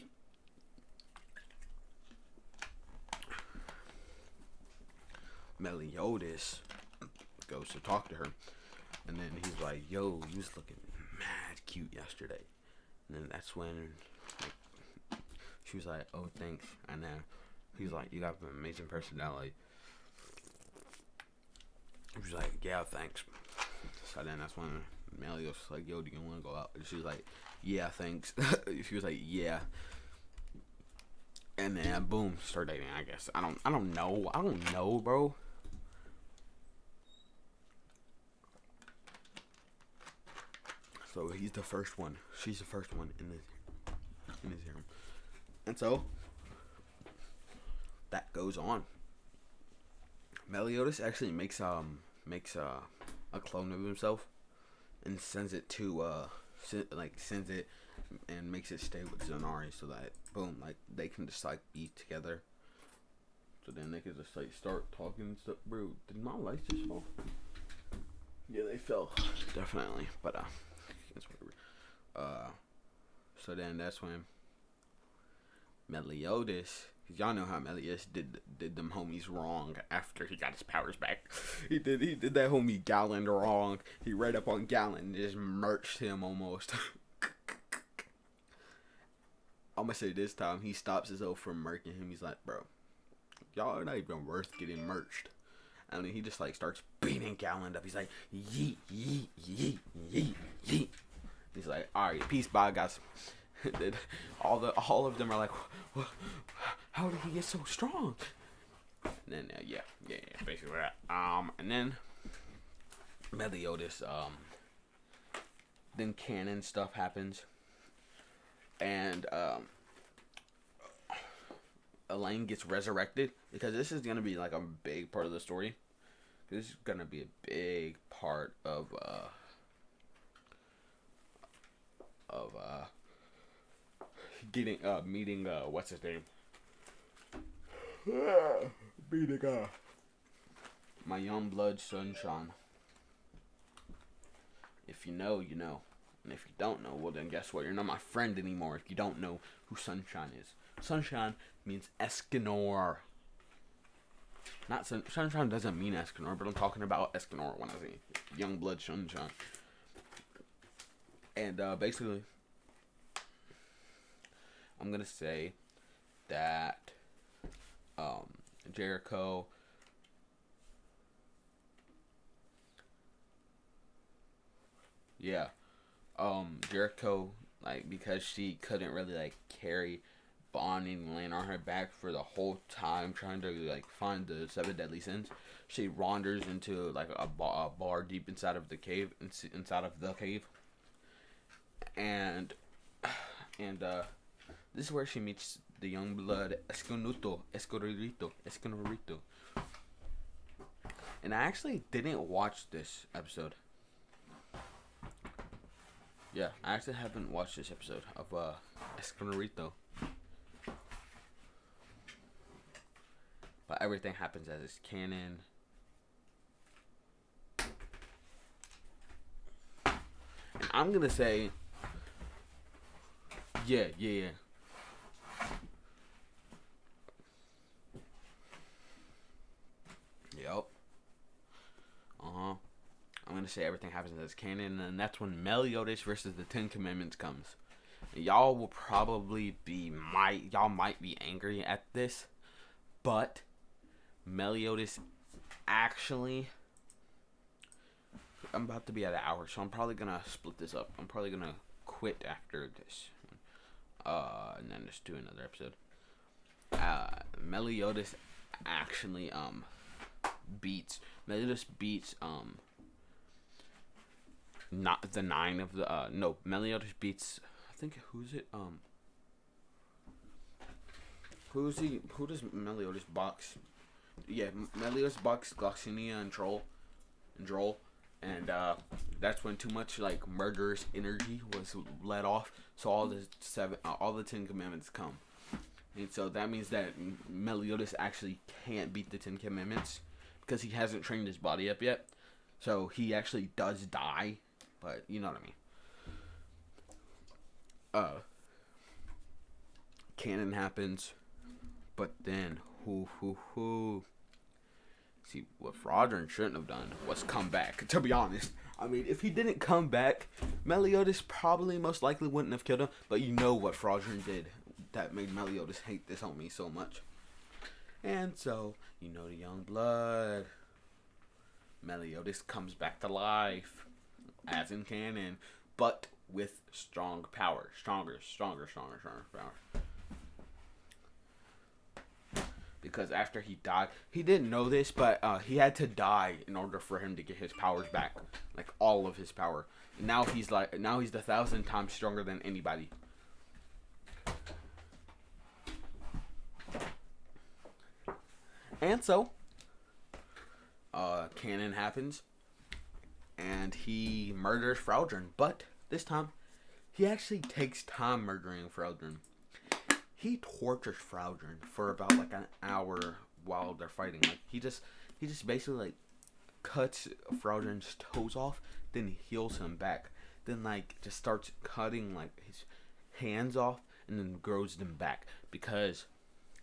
goes to talk to her, and then he's like, "Yo, you was looking mad cute yesterday." And then that's when like, she was like, "Oh, thanks." And then he's like, "You got an amazing personality." She was like, "Yeah, thanks." So then that's when Meliodas was like, "Yo, do you want to go out?" And she was like, "Yeah, thanks." She was like, "Yeah." And then boom, start dating. I guess I don't know. I don't know, bro. So he's the first one. She's the first one in his harem. And so that goes on. Meliodas actually makes a clone of himself and sends it to sends it and makes it stay with Zanari so that boom, like they can just like be together. So then they can just like start talking and stuff. Bro, did my lights just fall? Yeah, they fell. Definitely. But it's whatever. Uh so then that's when Meliodas, cause y'all know how Meliodas did them homies wrong after he got his powers back. He did that homie Galen wrong. He read up on Galen and just merged him almost. I'm gonna say this time he stops himself from murking him. He's like, "Bro, y'all are not even worth getting merged." And then he just like starts beating Galen up. He's like, "Yeet, yeet, yeet, yeet, yeet." He's like, "All right, peace, bye, guys." All of them are like, "How did he get so strong?" And then yeah, basically that. And then Meliodas, then canon stuff happens, and Elaine gets resurrected because this is gonna be like a big part of the story. This is gonna be a big part of getting meeting what's his name? Meeting my young blood sunshine. If you know, you know. And if you don't know, well then guess what? You're not my friend anymore if you don't know who Sunshine is. Sunshine means Escanor. Not Sunshine doesn't mean Escanor, but I'm talking about Escanor when I say young blood Sunshine. And basically, I'm gonna say that Jericho. Yeah, Jericho, like because she couldn't really like carry bonding laying on her back for the whole time trying to like find the seven deadly sins. She wanders into like a bar deep inside of the cave, and this is where she meets the young blood Esconorito. And I actually didn't watch this episode. Yeah, I actually haven't watched this episode of Esconorito. But everything happens as it's canon. And I'm gonna say, yeah. Yep. I'm gonna say everything happens as canon, and that's when Meliodas versus the Ten Commandments comes. And y'all will probably y'all might be angry at this, but Meliodas actually. I'm about to be at an hour, so I'm probably gonna split this up. I'm probably gonna quit after this, and then just do another episode. Meliodas actually beats not the nine of the no Meliodas beats I think who does Meliodas box? Yeah, Meliodas box Gloxinia and Droll. and that's when too much like murderous energy was let off. So all the Ten Commandments come, and so that means that Meliodas actually can't beat the Ten Commandments because he hasn't trained his body up yet. So he actually does die, but you know what I mean. Uh, Canon happens, but then who. See, what Fraudrin shouldn't have done was come back, to be honest. I mean, if he didn't come back, Meliodas probably most likely wouldn't have killed him. But you know what Fraudrin did that made Meliodas hate this homie so much. And so, you know the young blood. Meliodas comes back to life, as in canon, but with strong power. Stronger power. Because after he died, he didn't know this, but he had to die in order for him to get his powers back, like all of his power. And now he's the 1,000 times stronger than anybody. And so, canon happens, and he murders Fraudrin, but this time, he actually takes time murdering Fraudrin. He tortures Fraudrin for about like an hour while they're fighting. Like he just basically like cuts Fraudrin's toes off, then heals him back. Then like just starts cutting like his hands off and then grows them back because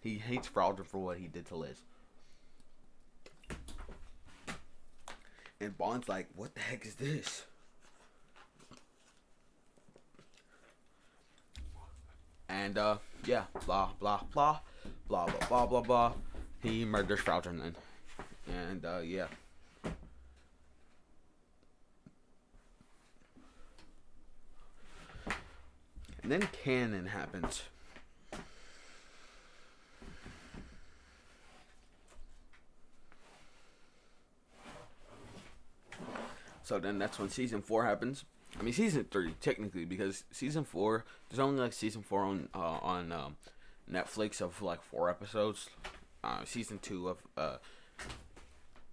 he hates Fraudrin for what he did to Liz. And Bond's like, what the heck is this? And yeah, blah blah blah blah blah blah blah blah. He murders Fraudrin then, and yeah. And then canon happens. So then that's when season 4 happens. I mean season 3 technically, because season 4 there's only like season 4 on Netflix of like 4 episodes. Season 2 of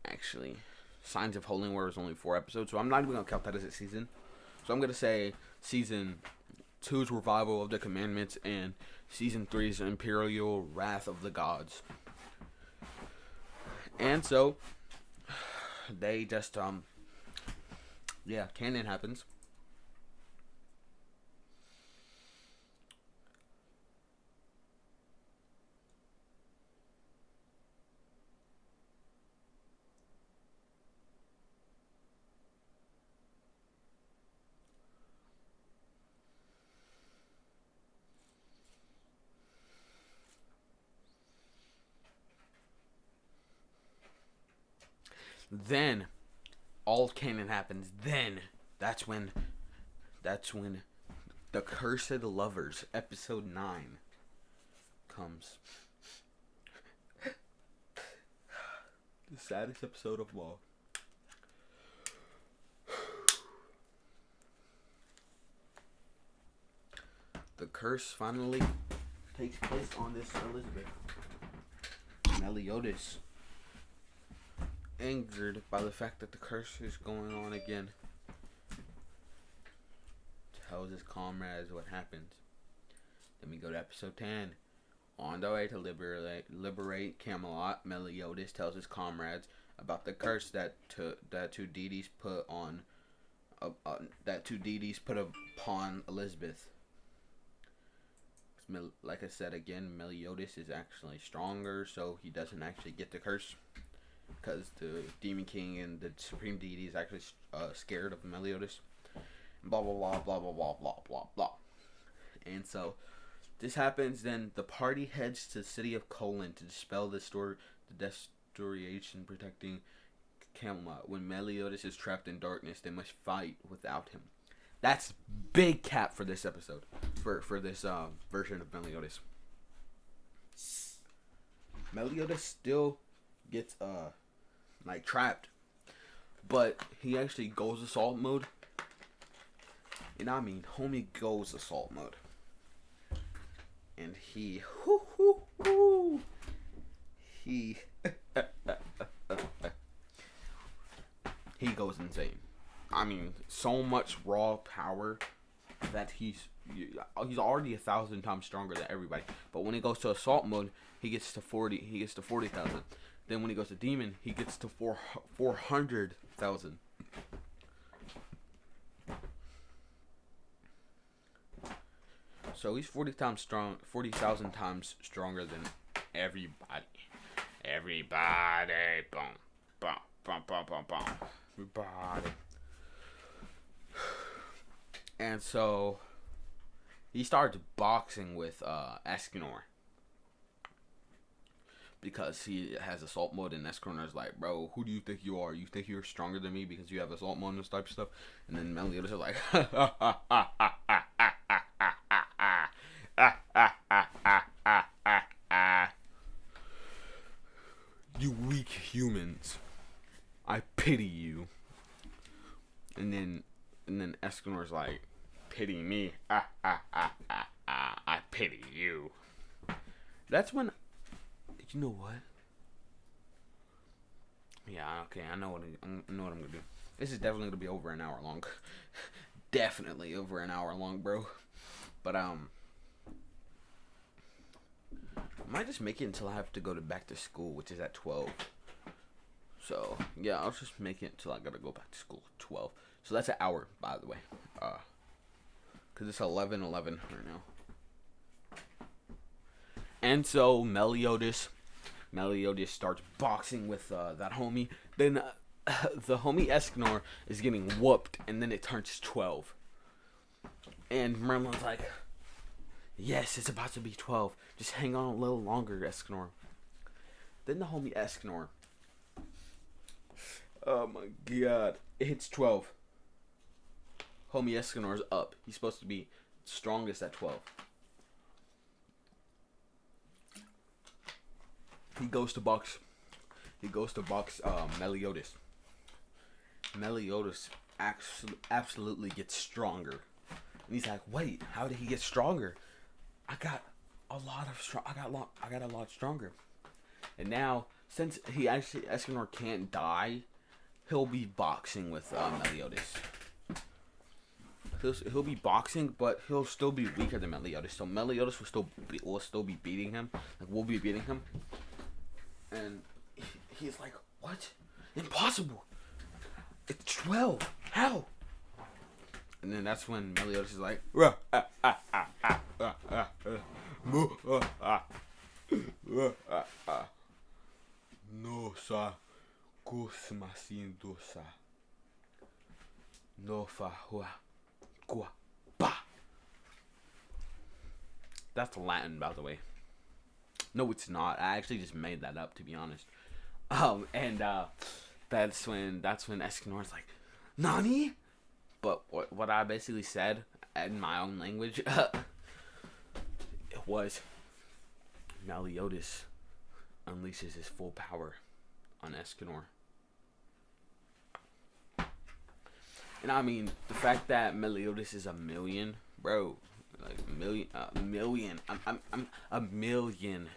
actually Signs of Holy War is only 4 episodes, so I'm not even gonna count that as a season. So I'm gonna say season 2's Revival of the Commandments and season 3's Imperial Wrath of the Gods. And so they just yeah, canon happens. Then all canon happens. Then that's when the Cursed Lovers episode 9 comes. The saddest episode of all. The curse finally takes place on this Elizabeth. Meliodas, angered by the fact that the curse is going on again, tells his comrades what happens. Then we go to episode 10. On the way to liberate Camelot, Meliodas tells his comrades about the curse that two deities put on upon Elizabeth. Like I said again, Meliodas is actually stronger, so he doesn't actually get the curse because the Demon King and the Supreme Deity is actually scared of Meliodas. Blah blah blah blah blah blah blah blah blah. And so this happens. Then the party heads to the city of Colon to dispel the destruction protecting Camelot. When Meliodas is trapped in darkness, they must fight without him. That's big cap for this episode, for this version of Meliodas. Meliodas still gets like trapped, but he actually goes assault mode. And I mean, homie goes assault mode, and he he he goes insane. I mean, so much raw power that he's already 1,000 times stronger than everybody. But when he goes to assault mode, he gets to 40. He gets to 40,000. Then when he goes to demon, he gets to 400,000. So he's 40,000 times stronger than everybody. Everybody, boom, boom, boom, boom, boom, boom. Everybody. And so he starts boxing with Escanor because he has assault mode, and Escanor's like, bro, who do you think you are? You think you're stronger than me because you have assault mode and this type of stuff? And then Meliodas is like, you weak humans, I pity you. And then Escanor's like, pity me, I pity you. That's when, you know what? Yeah, okay, I know what I'm gonna do. This is definitely gonna be over an hour long. Definitely over an hour long, bro. But I might just make it until I have to go back to school, which is at 12. So yeah, I'll just make it until I gotta go back to school at 12. So that's an hour, by the way. Cause it's 11:11 right now. And so Meliodas starts boxing with that homie. Then the homie Escanor is getting whooped, and then it turns 12. And Merlin's like, yes, it's about to be 12. Just hang on a little longer, Escanor. Then the homie Escanor, oh my god, it hits 12. Homie Escanor's up. He's supposed to be strongest at 12. He goes to box Meliodas. Meliodas absolutely gets stronger. And he's like, wait, how did he get stronger? I got a lot stronger. And now, since Escanor can't die, he'll be boxing with Meliodas. He'll be boxing, but he'll still be weaker than Meliodas. So Meliodas will still be beating him. Like, we'll be beating him. And he's like, what? Impossible. It's 12. How? And then that's when Meliodas is like, no sa kusmasin dosa no fa hua gua ba. That's Latin, by the way. No, it's not. I actually just made that up, to be honest. And that's when Escanor's like, Nani? But what I basically said in my own language, it was Meliodas unleashes his full power on Escanor. And I mean, the fact that Meliodas is a million, bro, like a million. I'm a million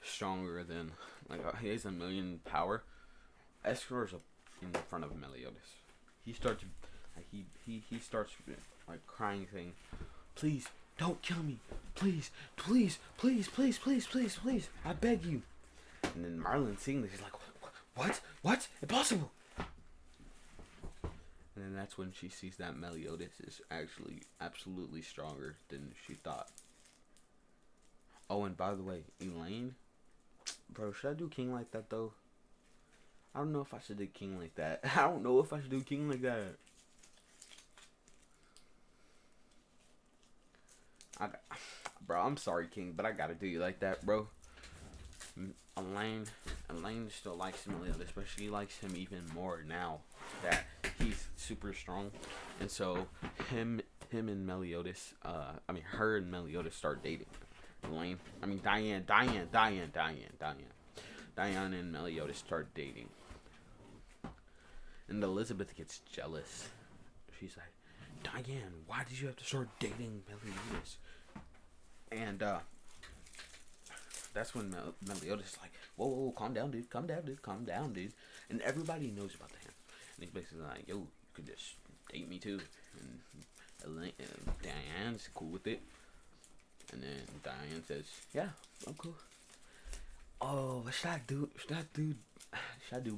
stronger than, like, he has a million power. Escanor's in front of Meliodas. He starts, like, he starts like crying, saying, "Please don't kill me, please, please, please, please, please, please, please, I beg you." And then Marlon seeing this, he's like, "What? Impossible!" And then that's when she sees that Meliodas is actually absolutely stronger than she thought. Oh, and by the way, Elaine, bro, should I do King like that though? I don't know if I should do King like that. I don't know if I should do King like that. Bro, I'm sorry, King, but I gotta do you like that, bro. Elaine still likes Meliodas, but she likes him even more now that he's super strong. And so him and Meliodas, her and Meliodas start dating. Diane and Meliodas start dating. And Elizabeth gets jealous. She's like, Diane, why did you have to start dating Meliodas? And that's when Meliodas is like, whoa, calm down, dude. And everybody knows about him. he's basically like, yo, you could just date me too. And Diane's cool with it. And then Diane says, yeah, I'm cool. Oh, should I do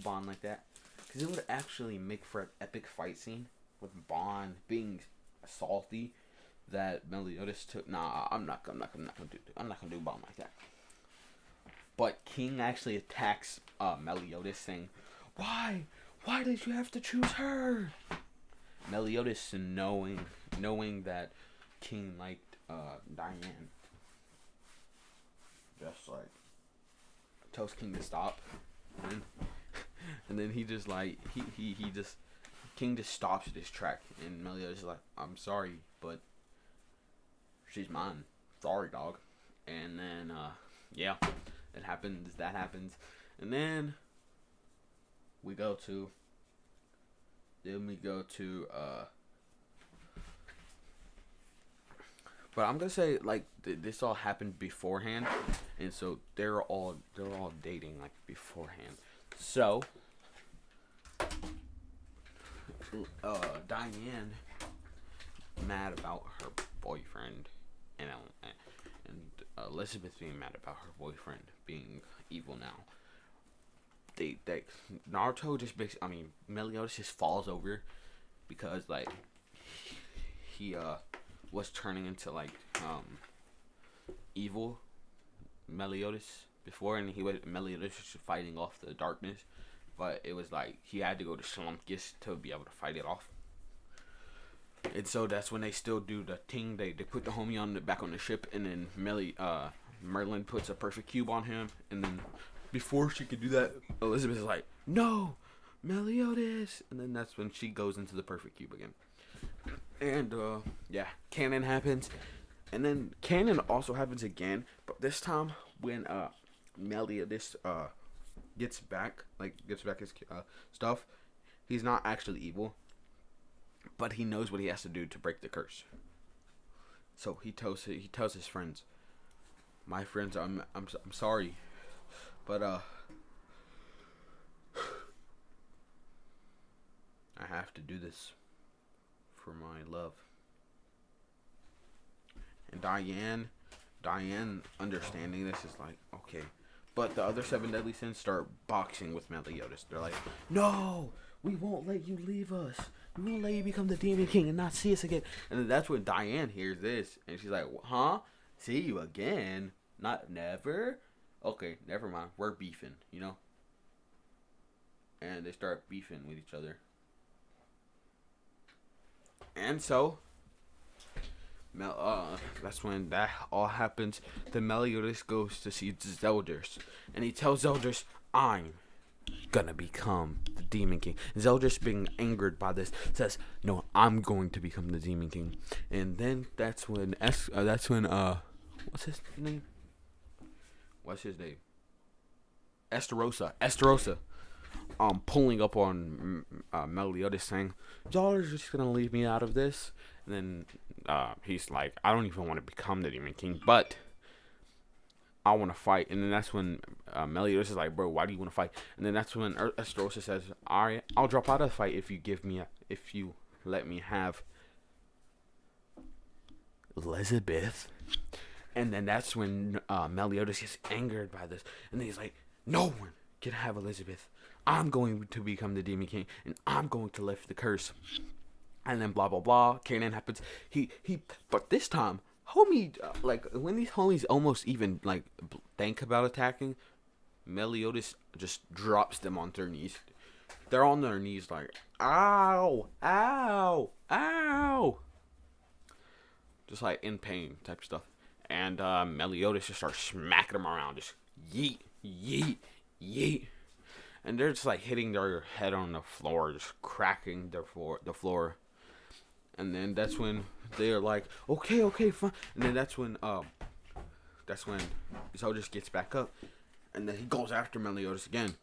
Bond like that? Because it would actually make for an epic fight scene with Bond being salty that Meliodas took. Nah, I'm not gonna do Bond like that. But King actually attacks Meliodas, saying, "Why? Why did you have to choose her?" Meliodas, knowing that King liked Diane, just like tells King to stop, and then, and then he just like he just King just stops at his track, and Meliodas is like, "I'm sorry, but she's mine. Sorry, dog." And then yeah, it happens. That happens, and then we go to. Then we go to. But I'm gonna say like this all happened beforehand, and so they're all dating like beforehand. So, Diane mad about her boyfriend, and Elizabeth being mad about her boyfriend being evil now. They Naruto just basically, I mean, Meliodas just falls over because like he was turning into like evil Meliodas before, and Meliodas was fighting off the darkness, but it was like he had to go to Slumkis to be able to fight it off. And so that's when they still do the thing. They put the homie back on the ship, and then Merlin puts a perfect cube on him, and then before she could do that, Elizabeth is like, "No, Meliodas," and then that's when she goes into the perfect cube again. And yeah, canon happens, and then canon also happens again, but this time when Meliodas gets back his stuff, he's not actually evil, but he knows what he has to do to break the curse. So he tells his friends, "My friends, I'm sorry, but I have to do this for my love." And Diane understanding this is like, okay. But the other seven deadly sins start boxing with Meliodas. They're like, "No, we won't let you leave us. We won't let you become the Demon King and not see us again." And then that's when Diane hears this, and she's like, "Huh? See you again? Not never? Okay, never mind. We're beefing, you know." And they start beefing with each other. And so that's when that all happens. Then Meliodas goes to see Zeldris, and he tells Zeldris, "I'm gonna become the Demon King." Zeldris, being angered by this, says, "No, I'm going to become the Demon King." And then that's when what's his name? Esterosa. Pulling up on Meliodas, saying, "Y'all just gonna leave me out of this?" And then he's like, "I don't even want to become the Demon King, but I want to fight." And then that's when Meliodas is like, "Bro, why do you want to fight?" And then that's when Esterosa says, "All right, I'll drop out of the fight if you let me have Elizabeth." And then that's when Meliodas gets angered by this, and then he's like, "No one can have Elizabeth. I'm going to become the Demon King, and I'm going to lift the curse." And then blah blah blah. Kanan happens. But this time, homie, like when these homies almost even like think about attacking, Meliodas just drops them on their knees. They're on their knees like, "Ow, ow, ow," just like in pain type stuff. And Meliodas just starts smacking them around, just yeet, yeet, yeet. And they're just like hitting their head on the floor, just cracking the floor. And then that's when they're like, okay, fine. And then that's when Zoe just gets back up, and then he goes after Meliodas again.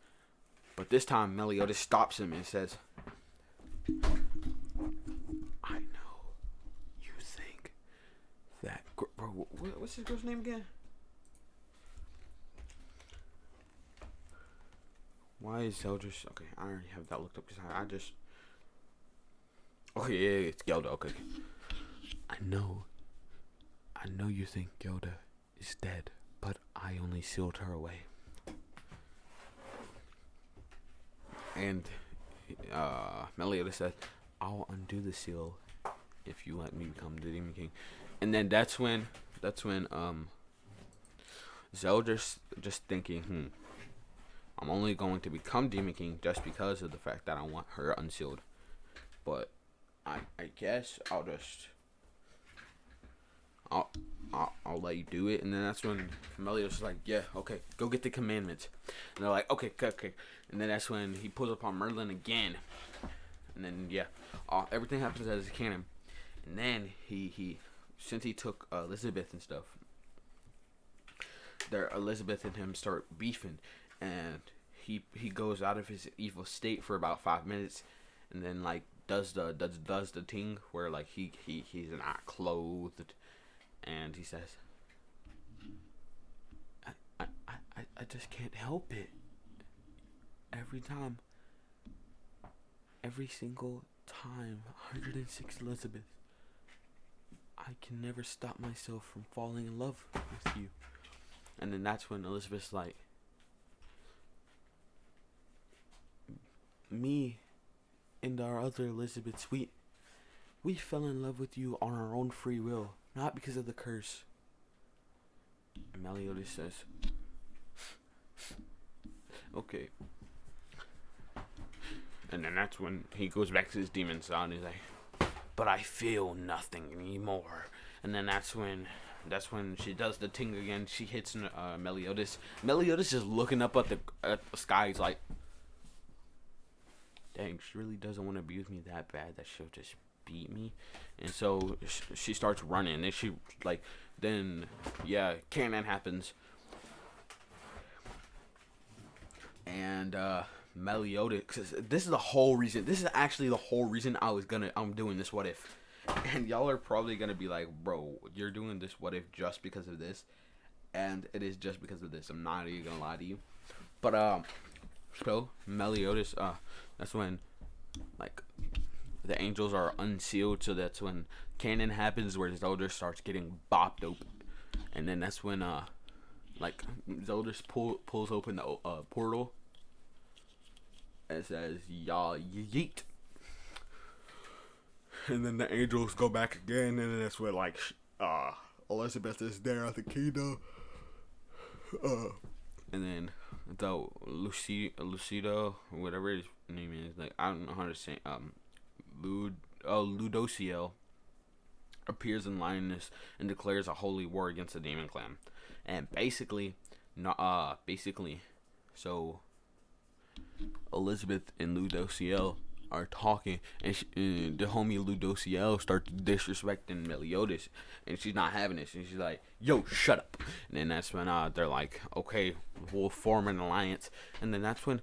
But this time Meliodas stops him and says, "I know you think that bro, what's this girl's name again? Why is Zeldris? Okay, I already have that looked up because I just Okay, yeah, it's Yoda. Okay. I know. I know you think Yoda is dead, but I only sealed her away. And Meliodas said, "I'll undo the seal if you let me become the Demon King." And then that's when Zelda's just thinking, I'm only going to become Demon King just because of the fact that I want her unsealed. But I guess I'll, I'll let you do it. And then that's when Meliodas is like, yeah, okay, go get the commandments. And they're like, okay, okay, okay. And then that's when he pulls upon Merlin again. And then, yeah, everything happens as canon. And then he since he took Elizabeth and stuff, there Elizabeth and him start beefing. And he goes out of his evil state for about 5 minutes. And then, like, does the thing where, like, he's not clothed. And he says, I just can't help it. Every time. Every single time. 106 Elizabeth. I can never stop myself from falling in love with you. And then that's when Elizabeth's like, me and our other Elizabeths, we fell in love with you on our own free will, not because of the curse. And Meliodas says, okay. And then that's when he goes back to his demon side and he's like, but I feel nothing anymore. And then that's when she does the thing again. She hits Meliodas. Meliodas is looking up at the sky. He's like, dang, she really doesn't want to be with me that bad that she'll just beat me. And so she starts running. And she, like, then, yeah, canon happens. And Meliodas, cause this is the whole reason. This is actually the whole reason I'm doing this what if. And y'all are probably gonna be like, bro, you're doing this what if just because of this. And it is just because of this. I'm not even gonna lie to you. But so Meliodas, that's when, like, the angels are unsealed. So that's when canon happens where Zelda starts getting bopped open. And then that's when like, Zelda pulls open the portal. It says, y'all yeet. And then the angels go back again, and then that's where, like, Elizabeth is there at the kingdom. And then the Lucida, whatever his name is, like, I don't know how to say, Ludociel appears in Lioness and declares a holy war against the Demon Clan. And basically, so Elizabeth and Ludociel are talking, and the homie Ludociel starts disrespecting Meliodas, and she's not having this, and she's like, "Yo, shut up!" And then that's when they're like, "Okay, we'll form an alliance." And then that's when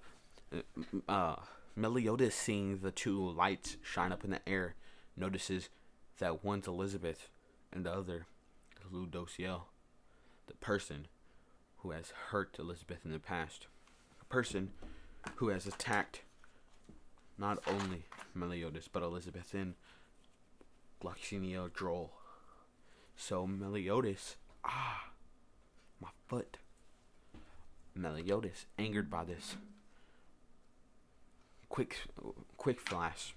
Meliodas, seeing the two lights shine up in the air, notices that one's Elizabeth and the other is Ludociel, the person who has hurt Elizabeth in the past, a person who has attacked not only Meliodas but Elizabeth in Gloxinia Droll. So Meliodas, my foot. Meliodas, angered by this, quick flash,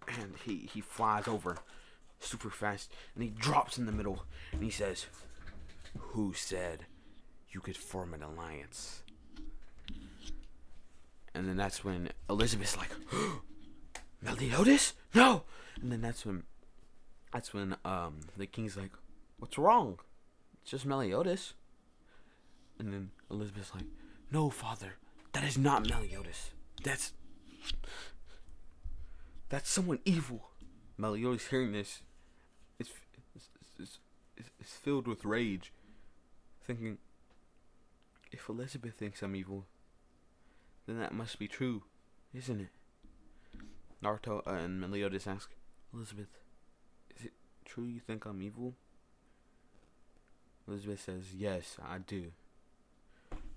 and he flies over super fast, and he drops in the middle, and he says, "Who said you could form an alliance?" And then that's when Elizabeth's like, "Meliodas, no!" And then that's when the king's like, "What's wrong? It's just Meliodas." And then Elizabeth's like, "No, father, that is not Meliodas. That's someone evil." Meliodas, hearing this, is filled with rage, thinking, if Elizabeth thinks I'm evil, then that must be true, isn't it? Naruto and Meliodas ask, "Elizabeth, is it true you think I'm evil?" Elizabeth says, "Yes, I do."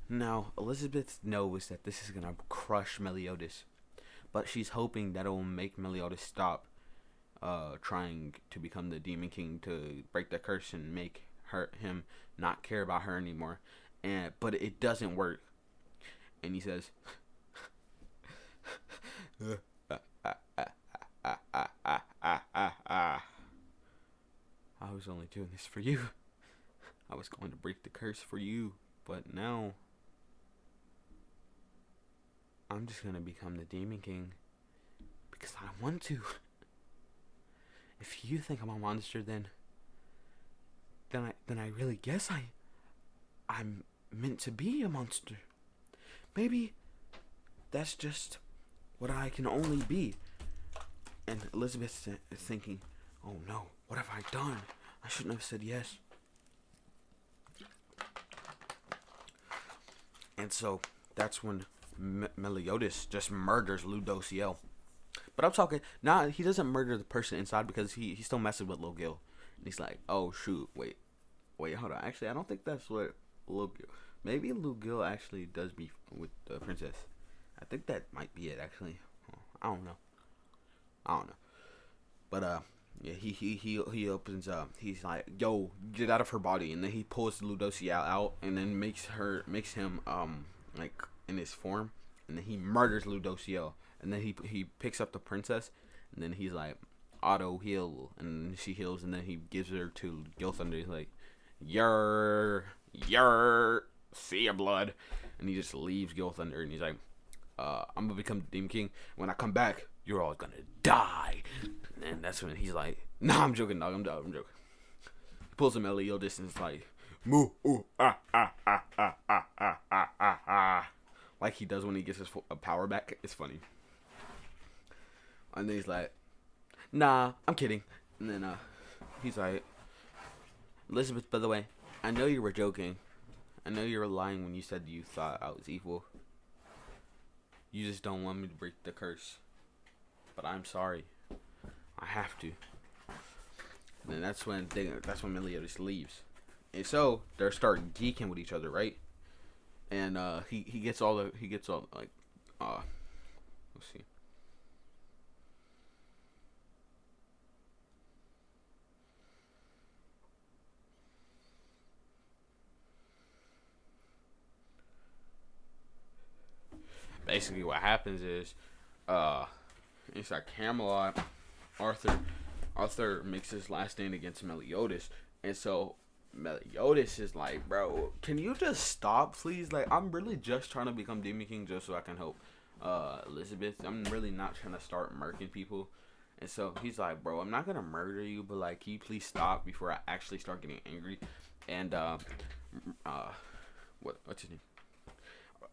Now, Elizabeth knows that this is gonna crush Meliodas, but she's hoping that it will make Meliodas stop. trying to become the Demon King to break the curse and make him not care about her anymore. But it doesn't work. And he says, I was only doing this for you. I was going to break the curse for you, but now I'm just gonna become the Demon King because I want to. If you think I'm a monster, then I really guess I'm meant to be a monster. Maybe that's just what I can only be. And Elizabeth is thinking, oh no, what have I done? I shouldn't have said yes. And so that's when Meliodas just murders Ludociel. But I'm talking, nah, he doesn't murder the person inside because he's still messing with Lil Gil. And he's like, oh shoot, wait, hold on. Actually, I don't think that's what Lil Gil. Maybe Lil Gil actually does beef with the princess. I think that might be it, actually. I don't know. But yeah, he opens up. He's like, "Yo, get out of her body," and then he pulls Ludosia out, and then makes him like in his form, and then he murders Ludosia, and then he picks up the princess, and then he's like, "Auto heal," and she heals, and then he gives her to Gilthunder. He's like, "Yer, see ya blood," and he just leaves Gilthunder, and he's like, "I'm gonna become the Demon King. When I come back, you're all gonna die." And that's when he's like, "Nah, I'm joking, dog. I'm joking." He pulls a Meliodas and it's like, "Moo, ooh, ah," like he does when he gets his power back. It's funny. And then he's like, "Nah, I'm kidding." And then he's like, "Elizabeth, by the way, I know you were joking. I know you were lying when you said you thought I was evil. You just don't want me to break the curse. But I'm sorry. I have to." And then that's when Meliodas leaves. And so they're starting geeking with each other, right? And he gets all like let's see. Basically what happens is it's like Camelot, Arthur makes his last stand against Meliodas, and so Meliodas is like, "Bro, can you just stop, please? Like, I'm really just trying to become Demon King just so I can help Elizabeth. I'm really not trying to start murking people." And so he's like, "Bro, I'm not gonna murder you, but like, can you please stop before I actually start getting angry?" And what's his name?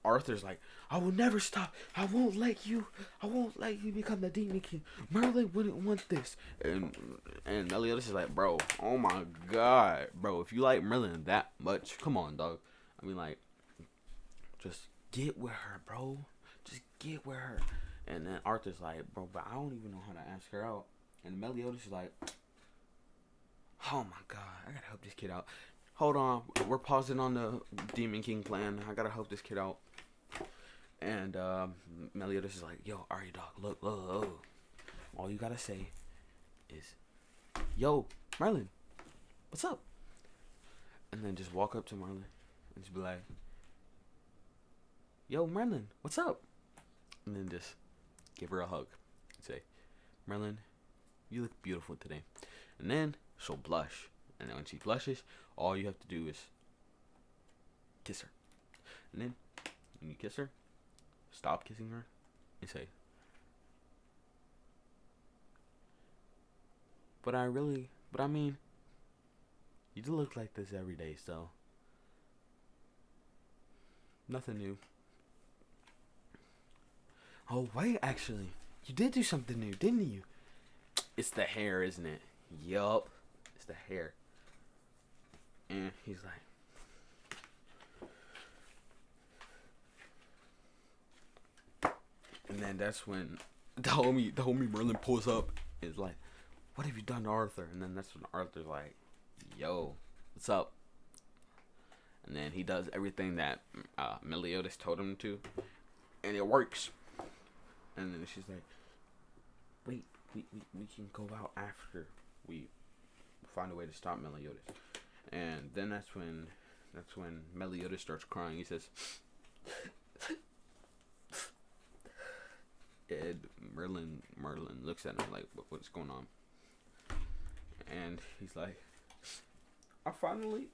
Arthur's like, "I will never stop. I won't let you become the Demon King. Merlin wouldn't want this." And Meliodas is like, "Bro, oh my god, bro, if you like Merlin that much, come on, dog. I mean, like, just get with her, bro. Just get with her." And then Arthur's like, "Bro, but I don't even know how to ask her out." And Meliodas is like, "Oh my god, I gotta help this kid out. Hold on, we're pausing on the Demon King plan. I gotta help this kid out." And Meliodas is like, "Yo, alright, dog, look. All you gotta say is, 'Yo, Merlin, what's up?' And then just walk up to Merlin and just be like, 'Yo, Merlin, what's up?' And then just give her a hug and say, 'Merlin, you look beautiful today.' And then she'll blush. And then when she blushes, all you have to do is kiss her. And then when you kiss her, stop kissing her and say, 'But I mean, you do look like this every day, so nothing new.'" "Oh, wait, actually, you did do something new, didn't you?" "It's the hair, isn't it?" "Yup, it's the hair." And he's like, and then that's when the homie Merlin pulls up and is like, "What have you done to Arthur?" And then that's when Arthur's like, "Yo, what's up?" And then he does everything that Meliodas told him to, and it works. And then she's like, "Wait, we can go out after we find a way to stop Meliodas. And then that's when Meliodas starts crying. He says, and Merlin looks at him like, what's going on? And he's like, I finally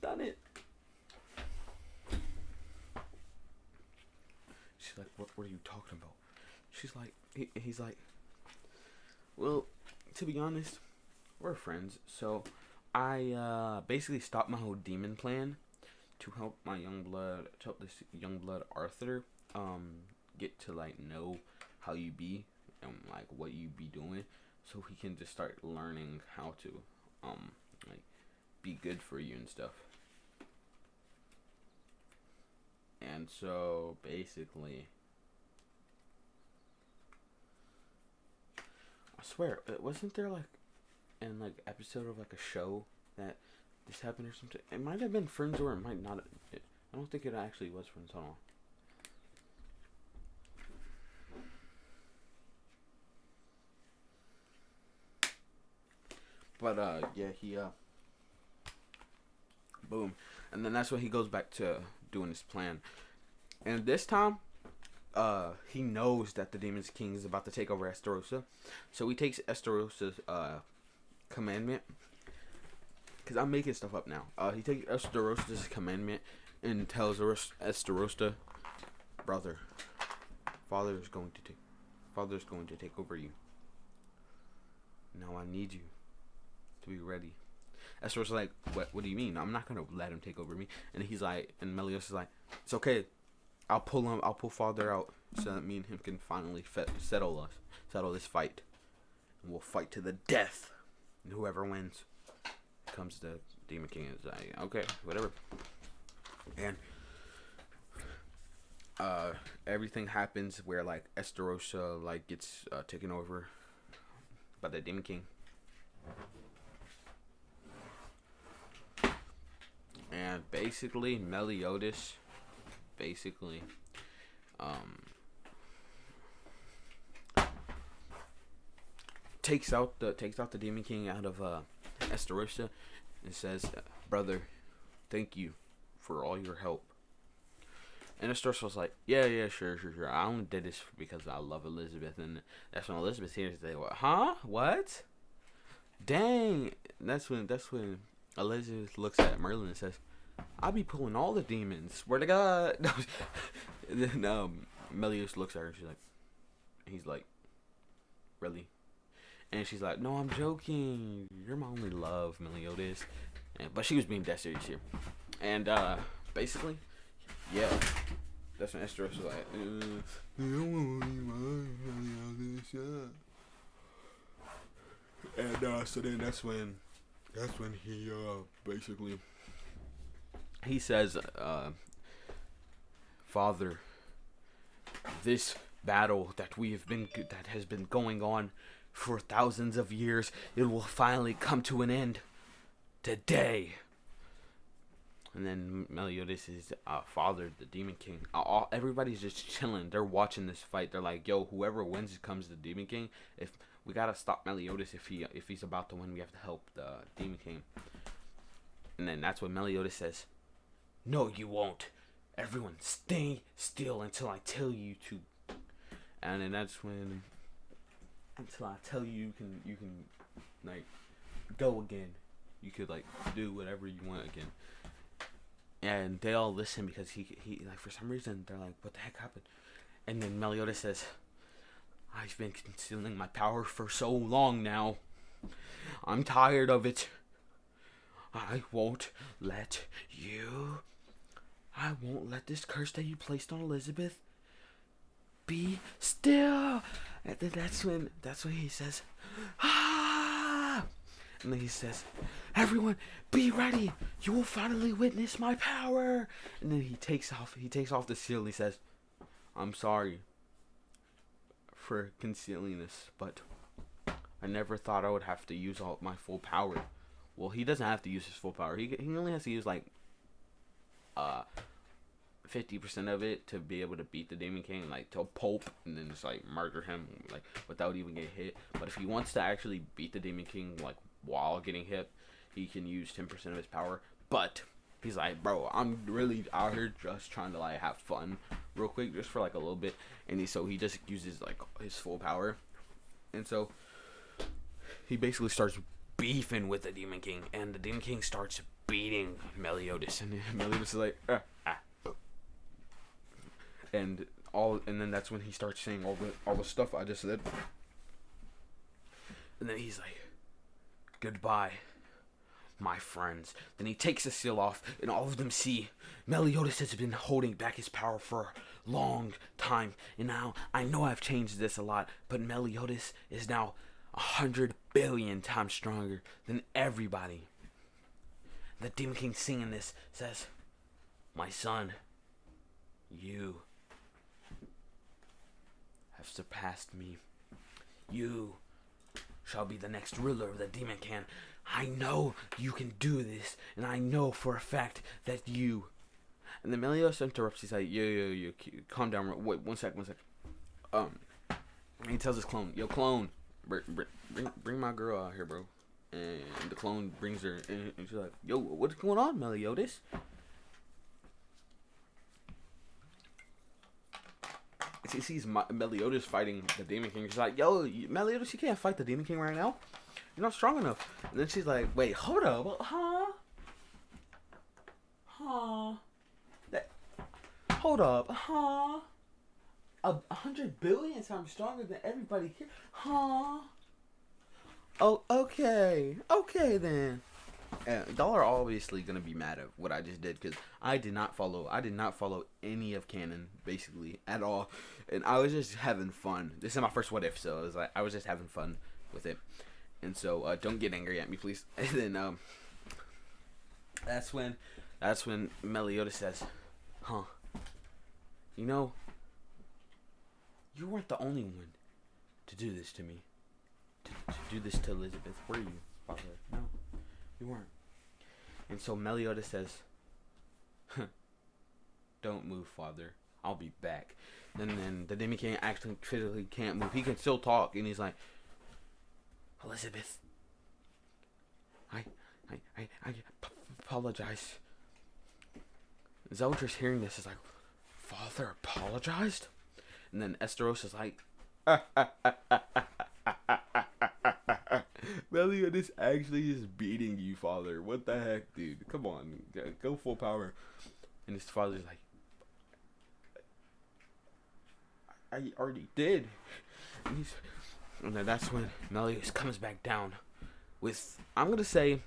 done it. She's like, what are you talking about? She's like, he's like, well, to be honest, we're friends, so I basically stopped my whole demon plan to help this young blood Arthur get to like know how you be and like what you be doing, so he can just start learning how to like be good for you and stuff. And so basically, I swear, wasn't there like in like episode of like a show that this happened or something? It might have been Friends or it might not. I don't think it actually was Friends. Hold on. But yeah, he boom, and then that's when he goes back to doing his plan. And this time, he knows that the Demon's King is about to take over Estarossa, so he takes Estarossa's commandment. Cause I'm making stuff up now. He takes Estarossa's commandment and tells Estarossa, brother, father's going to take over you. Now I need you to be ready. Estarossa's like, what do you mean? I'm not gonna let him take over me. And he's like, and Meliodas is like, it's okay. I'll pull father out so that me and him can finally settle this fight, and we'll fight to the death. And whoever wins comes the Demon King. Is like, okay, whatever. And everything happens where like Estarossa like gets taken over by the Demon King. And basically Meliodas takes out the Demon King out of Estarossa and says, brother, thank you for all your help. And Estarossa was like, yeah, sure. I only did this because I love Elizabeth. And that's when Elizabeth hears it. What? Huh? What? Dang. That's when Elizabeth looks at Merlin and says, I'll be pulling all the demons. Swear to God. Then Meliodas looks at her and he's like, really? And she's like, no, I'm joking. You're my only love, Meliodas. But she was being dead serious here. And basically, yeah. That's when Estarossa was like, I don't want Meliodas, yeah. And so then that's when he basically he says, Father, this battle that has been going on for thousands of years, it will finally come to an end today. And then Meliodas' father, the Demon King, everybody's just chilling. They're watching this fight. They're like, yo, whoever wins comes the Demon King. If we gotta stop Meliodas, if he's about to win, we have to help the Demon King. And then that's when Meliodas says, no, you won't. Everyone, stay still until I tell you to. And then that's when, until I tell you, you can like go again. You could like do whatever you want again. And they all listen because he like for some reason they're like, what the heck happened? And then Meliodas says, I've been concealing my power for so long now. I'm tired of it. I won't let this curse that you placed on Elizabeth be still. And then that's when he says, ah! And then he says, everyone, be ready. You will finally witness my power. And then he takes off the seal and he says, I'm sorry for concealing this, but I never thought I would have to use all my full power. Well, he doesn't have to use his full power. He only has to use like 50% of it to be able to beat the Demon King, like to pulp and then just like murder him like without even getting hit. But if he wants to actually beat the Demon King like while getting hit, he can use 10% of his power. But he's like, bro, I'm really out here just trying to like have fun real quick, just for like a little bit. And he just uses like his full power, and so he basically starts beefing with the Demon King, and the Demon King starts beating Meliodas, and Meliodas is like, and then that's when he starts saying all the stuff I just said, and then he's like, goodbye, my friends. Then he takes the seal off, and all of them see Meliodas has been holding back his power for a long time, and now I know I've changed this a lot, but Meliodas is now 100 billion times stronger than everybody. The Demon King singing this says, my son, you have surpassed me. You shall be the next ruler of the Demon King. I know you can do this, and I know for a fact that you... And then Meliodas interrupts. He's like, yo, calm down. Wait, one sec. And he tells his clone, yo, clone, bring my girl out here, bro. And the clone brings her, and she's like, yo, what's going on, Meliodas? She sees Meliodas fighting the Demon King. She's like, yo, Meliodas, you can't fight the Demon King right now. You're not strong enough. And then she's like, wait, hold up. Hold up. 100 billion times stronger than everybody here. Oh, okay. Okay, then. Y'all are obviously gonna be mad at what I just did, because I did not follow any of canon basically at all, and I was just having fun. This is my first what if, so I was just having fun with it, and so don't get angry at me, please. And then that's when Meliodas says, you know, you weren't the only one to do this to me, to do this to Elizabeth, were you, father? No, you weren't. And so Meliodas says, don't move, father. I'll be back. And then the Demon King actually physically can't move. He can still talk, and he's like, Elizabeth, I apologize. Zeldris hearing this is like, father apologized? And then Esteros is like, Meliodas actually is beating you, father. What the heck, dude? Come on, go full power. And his father's like, I already did. And then that's when Meliodas comes back down with, I'm gonna say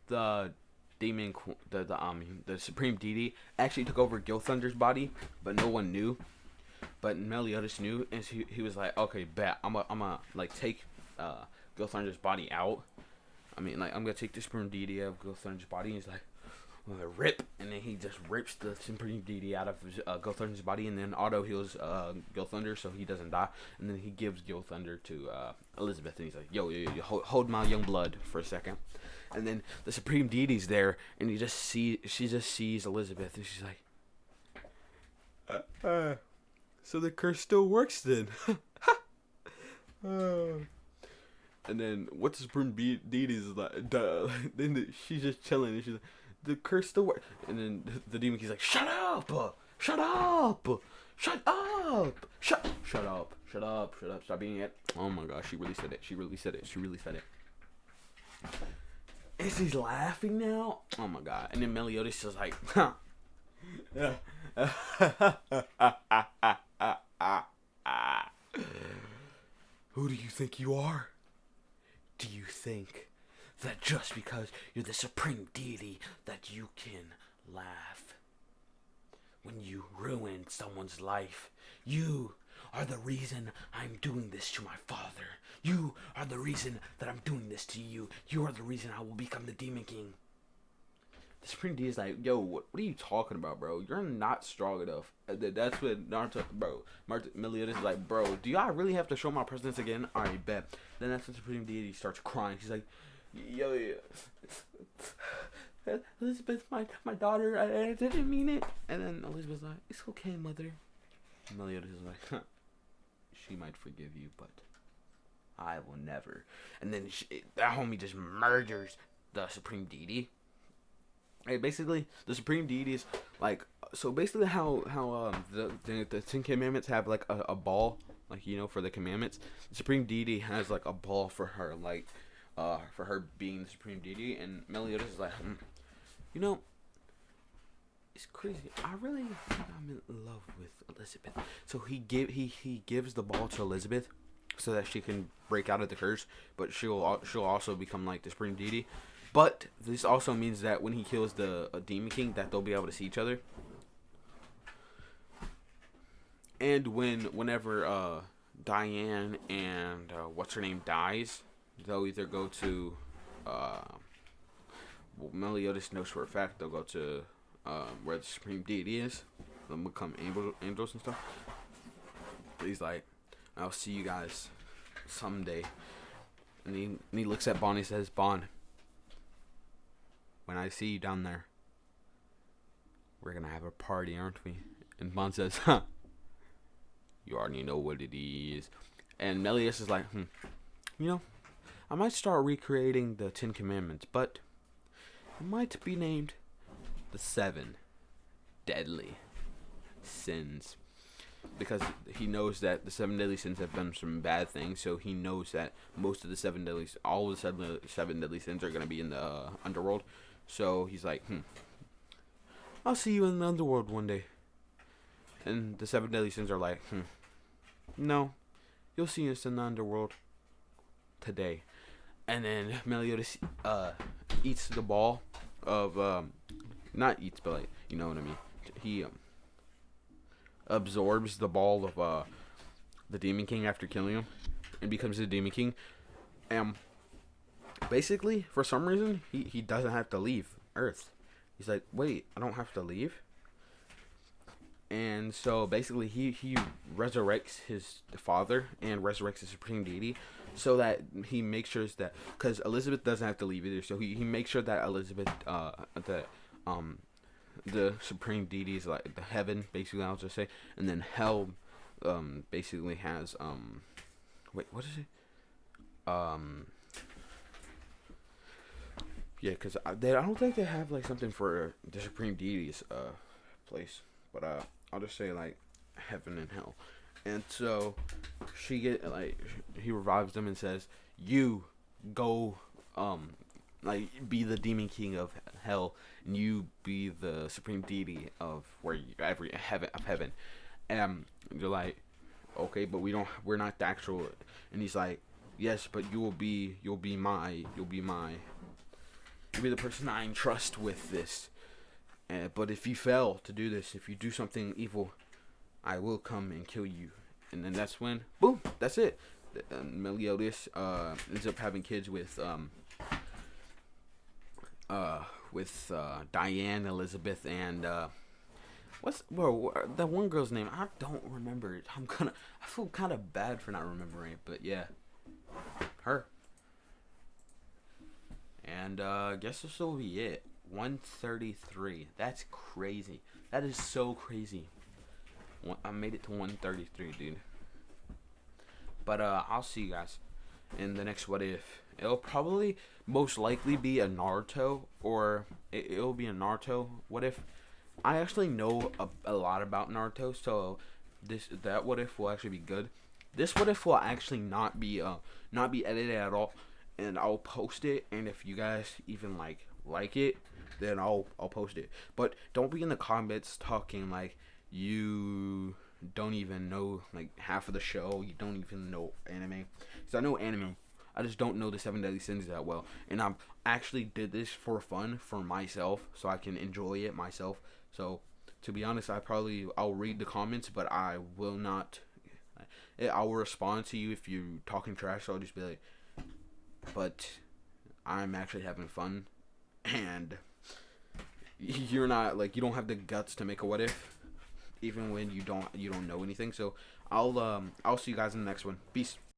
the demon, the supreme deity actually took over Gilthunder's body, but no one knew. But Meliodas knew, and he was like, okay, bet, I'm gonna like take Gilthunder's body out. I mean, like, I'm gonna take the supreme deity out of Gilthunder's body, and he's like, I'm gonna rip, and then he just rips the supreme deity out of Gilthunder's body, and then auto heals Gilthunder so he doesn't die, and then he gives Gilthunder to Elizabeth, and he's like, yo, hold my young blood for a second. And then the supreme deity's there, and she just sees Elizabeth, and she's like, so the curse still works then. And then what the supreme deity is like, duh. Then she's just chilling, and she's like, the curse still works. And then the demon king's like, shut up, stop being it. Oh my gosh, she really said it. And she's laughing now. Oh my god. And then Meliodas is like, who do you think you are? Do you think that just because you're the supreme deity that you can laugh when you ruin someone's life? You are the reason I'm doing this to my father. You are the reason that I'm doing this to you. You are the reason I will become the Demon King. The supreme deity is like, yo, what are you talking about, bro? You're not strong enough. That's what Meliodas is like, bro, do I really have to show my presence again? I bet. Then that's when the supreme deity starts crying. She's like, yo, Elizabeth, my daughter, I didn't mean it. And then Elizabeth's like, it's okay, mother. Meliodas is like, huh, she might forgive you, but I will never. And then that homie just murders the supreme deity. Hey, basically, the supreme deity is like, so basically how the Ten Commandments have like a ball, like, for the commandments. The supreme deity has like a ball for her, like for her being the supreme deity. And Meliodas is like, you know, it's crazy. I really think I'm in love with Elizabeth. So he gives the ball to Elizabeth so that she can break out of the curse, but she'll also become like the supreme deity. But this also means that when he kills the demon king, that they'll be able to see each other. And whenever Diane and what's her name dies, they'll either go to well, Meliodas knows for a fact they'll go to where the supreme deity is. They'll become angels and stuff. But he's like, I'll see you guys someday. And he looks at Bond and he says, Bond, when I see you down there, we're gonna have a party, aren't we? And Bond says, huh, you already know what it is. And Meliodas is like, you know, I might start recreating the Ten Commandments, but it might be named the 7 Deadly Sins. Because he knows that the 7 deadly sins have done some bad things, so he knows that most of the all of the seven deadly sins are going to be in the underworld. So he's like, I'll see you in the underworld one day. And the 7 deadly sins are like, no, you'll see us in the underworld today. And then Meliodas eats the ball of, not eats, but like, you know what I mean. He absorbs the ball of the Demon King after killing him and becomes the Demon King. And basically, for some reason, he doesn't have to leave Earth. He's like, wait, I don't have to leave? And so basically he resurrects his father and resurrects the supreme deity so that he makes sure that, because Elizabeth doesn't have to leave either, so he makes sure that Elizabeth the supreme deity is like the heaven, basically, I'll just say, and then hell basically has wait, what is it? Yeah, because I don't think they have like something for the supreme deity's place, but I'll just say like heaven and hell. And so he revives them and says, you go be the demon king of hell, and you be the supreme deity of heaven. And you're like, okay, but we're not the actual. And he's like, yes, but you'll be the person I entrust with this. But if you fail to do this, if you do something evil, I will come and kill you. And then that's when, boom, that's it. Meliodas ends up having kids with Diane, Elizabeth, and that one girl's name? I don't remember it. I feel kind of bad for not remembering it, but yeah, her. And I guess this will be it. 133. That's crazy. That is so crazy. I made it to 133, dude. But I'll see you guys in the next What If. It'll probably most likely be a Naruto, or it'll be a Naruto What If. I actually know a lot about Naruto, so that What If will actually be good. This What If will actually not be edited at all, and I'll post it. And if you guys even like it, then I'll post it. But don't be in the comments talking like you don't even know like half of the show. You don't even know anime. Because I know anime. I just don't know the 7 Deadly Sins that well. And I actually did this for fun, for myself, so I can enjoy it myself. So, to be honest, I'll read the comments, but I will not. I will respond to you if you're talking trash, so I'll just be like, but I'm actually having fun. And you're not, like, you don't have the guts to make a What If, even when you don't know anything. So I'll see you guys in the next one. Peace.